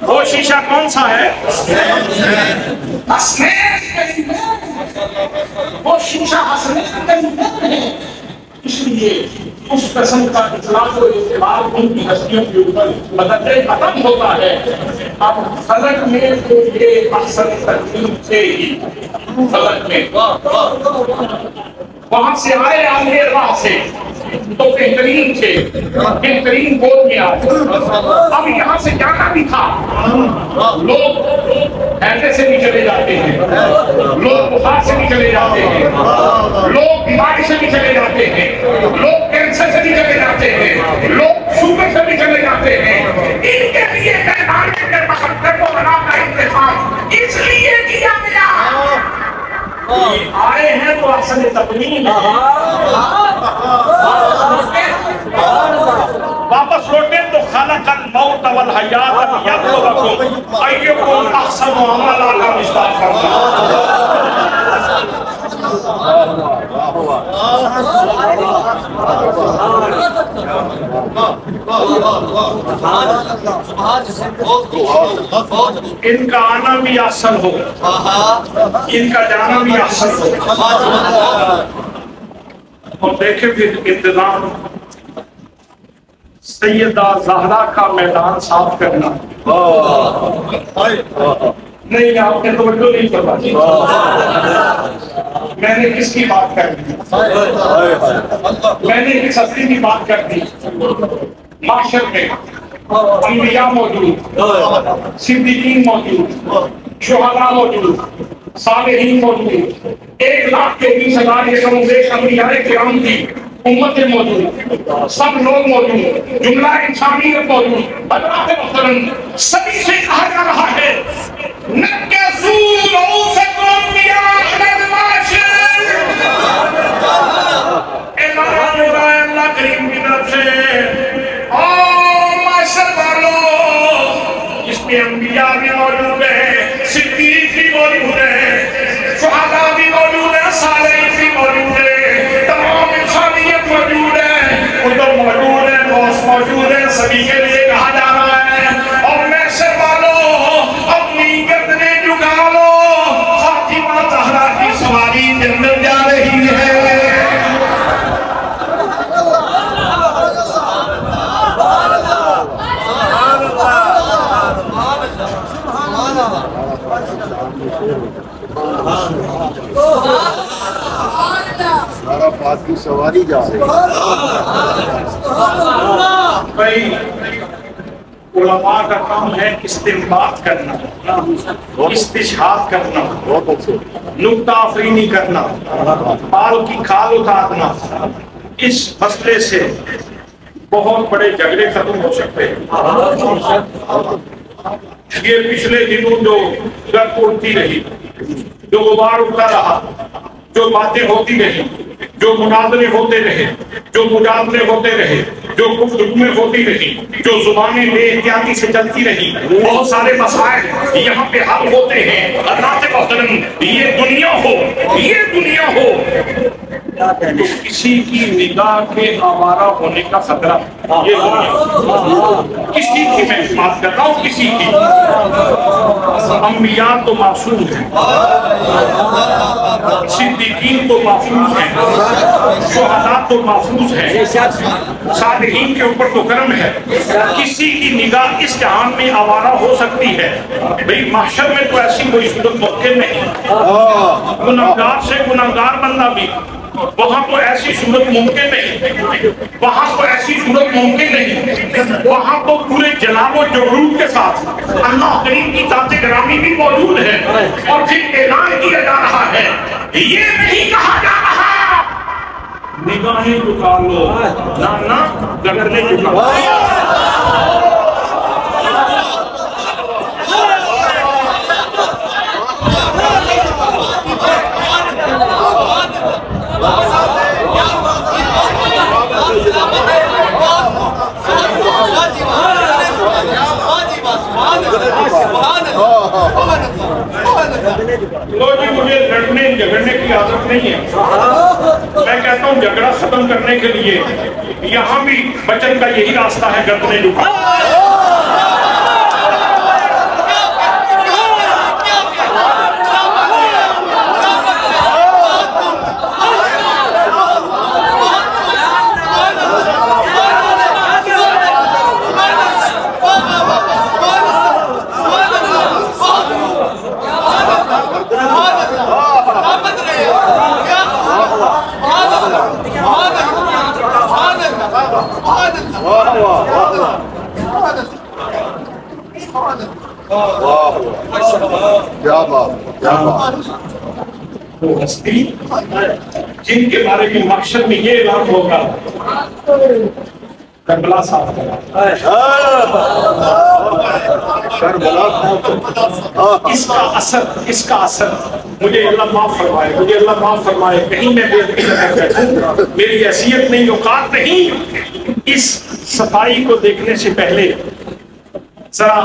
وہ شیشہ کون سا ہے؟ حسنین، وہ شیشہ حسنین ہے، اس لیے اس قسم کا اطلاق و اعتبار ان کی ہستیوں کے اوپر بدلتے ختم ہوتا ہے۔ اب خلق میں تو یہ احسن تقویم تھے ہی، خلق میں وہاں سے آئے آگے راہ سے تو بہترین تھے، بہترین گود میں آئے، اب یہاں سے جانا بھی تھا، لوگ ایسے سے بھی چلے جاتے ہیں، لوگ بخار سے بھی چلے جاتے ہیں، لوگ بیماری سے بھی چلے جاتے ہیں، لوگ کینسر سے بھی چلے جاتے ہیں، لوگ شوگر سے بھی چلے جاتے ہیں، ان کے لیے میدان کے مقدر کو بنا کا انتخاب اس لیے کیا گیا، آئے ہیں تو احسن تقویم، واپس لوٹیں تو خلق الموت والحیات لیبلوکم ایکم احسن عملا کا مصداق ان کا آنا بھی احسن ہو، ان کا جانا بھی احسن ہو۔ اور دیکھیں پھر انتظام سیدہ زہرا کا میدان صاف کرنا، نہیں آپ نے توجہ نہیں فرمائی، میں نے کس کی بات کر دی؟ میں نے کس ہستی کی بات کر دی؟ محشر میں انبیاء موجود، صدیقین موجود، شہداء موجود، صالحین موجود، 1,20,000 انبیاء کرام کی امت موجود، سب لوگ موجود، جملہ انسانیت موجود، حضرات محترم سبھی سے کہا جا رہا ہے نکسو رؤوسکم یا اہل المحشر، اعلان ہو رہا ہے اللہ کریم کی طرف سے، او محشر والو، اس میں انبیاء بھی موجود ہیں، صدیق بھی موجود ہیں، شہداء بھی موجود ہیں، صالحین بھی موجود ہیں، تمام انسانیت موجود ہے، ادھر موجود ہے، دوست موجود ہے، سبھی کے لیے کہا جا رہا ہے اور محشر والوں اپنی گردنیں جھکا لو، فاطمہ زہرا کی سواری جنت جا رہی ہے۔ سارا بات کی سواری جا رہی بھائی علماء کا کام ہے استنباط کرنا، استشہاد کرنا، نکتہ آفرینی کرنا، بال کی کھال اتارنا، اس مسئلے سے بہت بڑے جھگڑے ختم ہو سکتے ہیں۔ یہ پچھلے دنوں جو گرد اڑتی رہی، جو غبار اڑتا رہا، جو باتیں ہوتی رہی، جو مناظرے ہوتے رہے، جو مجادلے ہوتے رہے، جو گفتگویں ہوتی رہی، جو زبانیں بے احتیاطی سے چلتی رہی، بہت سارے مسائل یہاں پہ حل ہوتے ہیں۔ حضرات محترم، یہ دنیا ہو تو کسی کی نگاہ کے آوارہ ہونے کا خطرہ، یہ دنیا کسی کی، میں بات کرتا ہوں کسی کی، انبیاء تو معصوم ہیں، صدیقین تو محفوظ ہیں، شہداء تو محفوظ ہیں، صالحین کے اوپر تو کرم ہے۔ کسی کی نگاہ اس جہان میں آوارہ ہو سکتی ہے، بھئی محشر میں تو ایسی کوئی صورت ممکن نہیں، گناہگار سے گناہگار بندہ بھی، وہاں تو ایسی صورت ممکن نہیں، وہاں تو ایسی صورت ممکن نہیں، وہاں تو پورے جلال و جبروت کے ساتھ اللہ کریم کی ذات گرامی بھی موجود ہے، اور پھر اعلان کیا جا رہا ہے، یہ نہیں کہا جا رہا نگاہیں جھکا لو، نہ گردنیں جھکا لو۔ مجھے لڑنے جھگڑنے کی عادت نہیں ہے، میں کہتا ہوں جھگڑا ختم کرنے کے لیے یہاں بھی بچن کا یہی راستہ ہے، گردنیں جھکا۔ کیا بات، وہ ہستی جن کے بارے میں محشر میں یہ اعلان ہوگا، کربلا صاف کرا، اس کا اثر مجھے اللہ معاف فرمائے، کہیں میں بے ادبی نہ کر بیٹھوں، میری حیثیت نہیں، اوقات نہیں۔ اس صفائی کو دیکھنے سے پہلے ذرا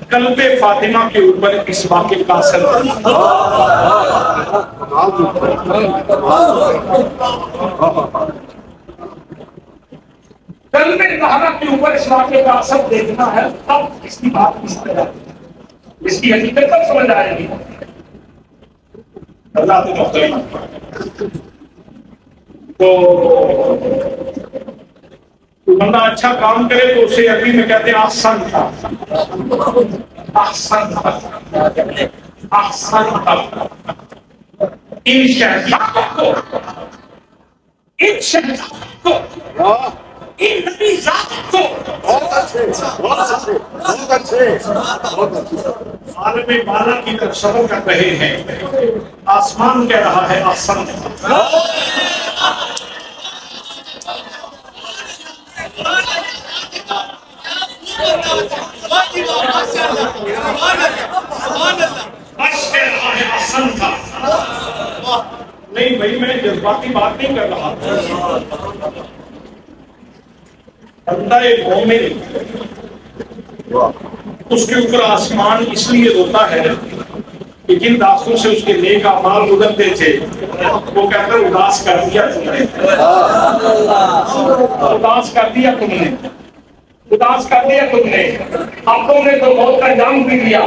قلب فاطمہ کے اوپر اس واقعے کا اثر، قلب طاہرہ کے اوپر اس واقعے کا اثر دیکھنا ہے، تب اس کی بات کی سمجھ آئے گی، اس کی حقیقت تب سمجھ آئے گی۔ اللہ تو محترم، تو بندہ اچھا کام کرے تو اسے عربی میں کہتے ہیں احسن تھا، احسن تھا، احسن تھا۔ ان شہزادوں کو، ان شہزادوں کو، ان نبی ذات کو عالم بالا کی طرف سفر کر رہے ہیں، آسمان کہہ رہا ہے احسن تھا۔ نہیں بھائی، میں جذباتی بات نہیں کر رہا، بندہ مومن اس کے اوپر آسمان اس لیے روتا ہے کہ جن راستوں سے اس کے نیک اعمال گزرتے تھے وہ کہتا ہے اداس کر دیا تم نے، اداس کر دیا تم نے، اداس کر دیا تم نے، اب تم نے تو موت کا انجام بھی دیا،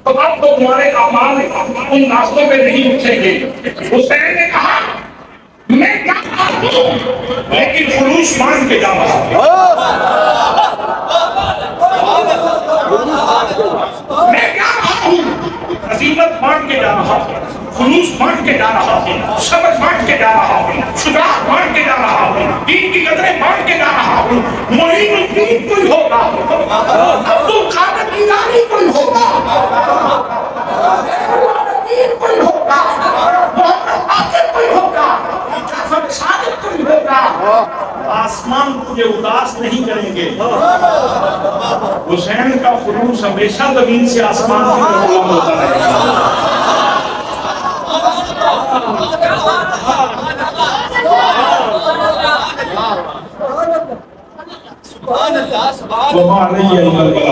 تو اب تو تمہارے اعمال ان راستوں پہ نہیں اٹھیں گے۔ حسین نے کہا میں کیا ہوں لیکن خلوص مان کے جا رہا ہوں، میں کیا ہوں عظیمت مان کے جا رہا ہوں، خلوص مان کے جا رہا ہوں، صبر مان کے جا رہا ہوں، شجاعت مان کے جا رہا ہوں، دین کی قدریں مان کے جا رہا ہوں۔ معین الدین کوئی ہوگا، عبد القادر جیلانی کوئی ہوگا، کوئی ہوگا، محمد عاقب کوئی ہوگا، جعفر صادق کوئی ہوگا، آسمان تجھے اداس نہیں کریں گے، حسین کا خلوص ہمیشہ زمین سے آسمان کی طرف بلند ہوتا رہے گا سبحان اللہ سبحان وما علیہ الا البلاغ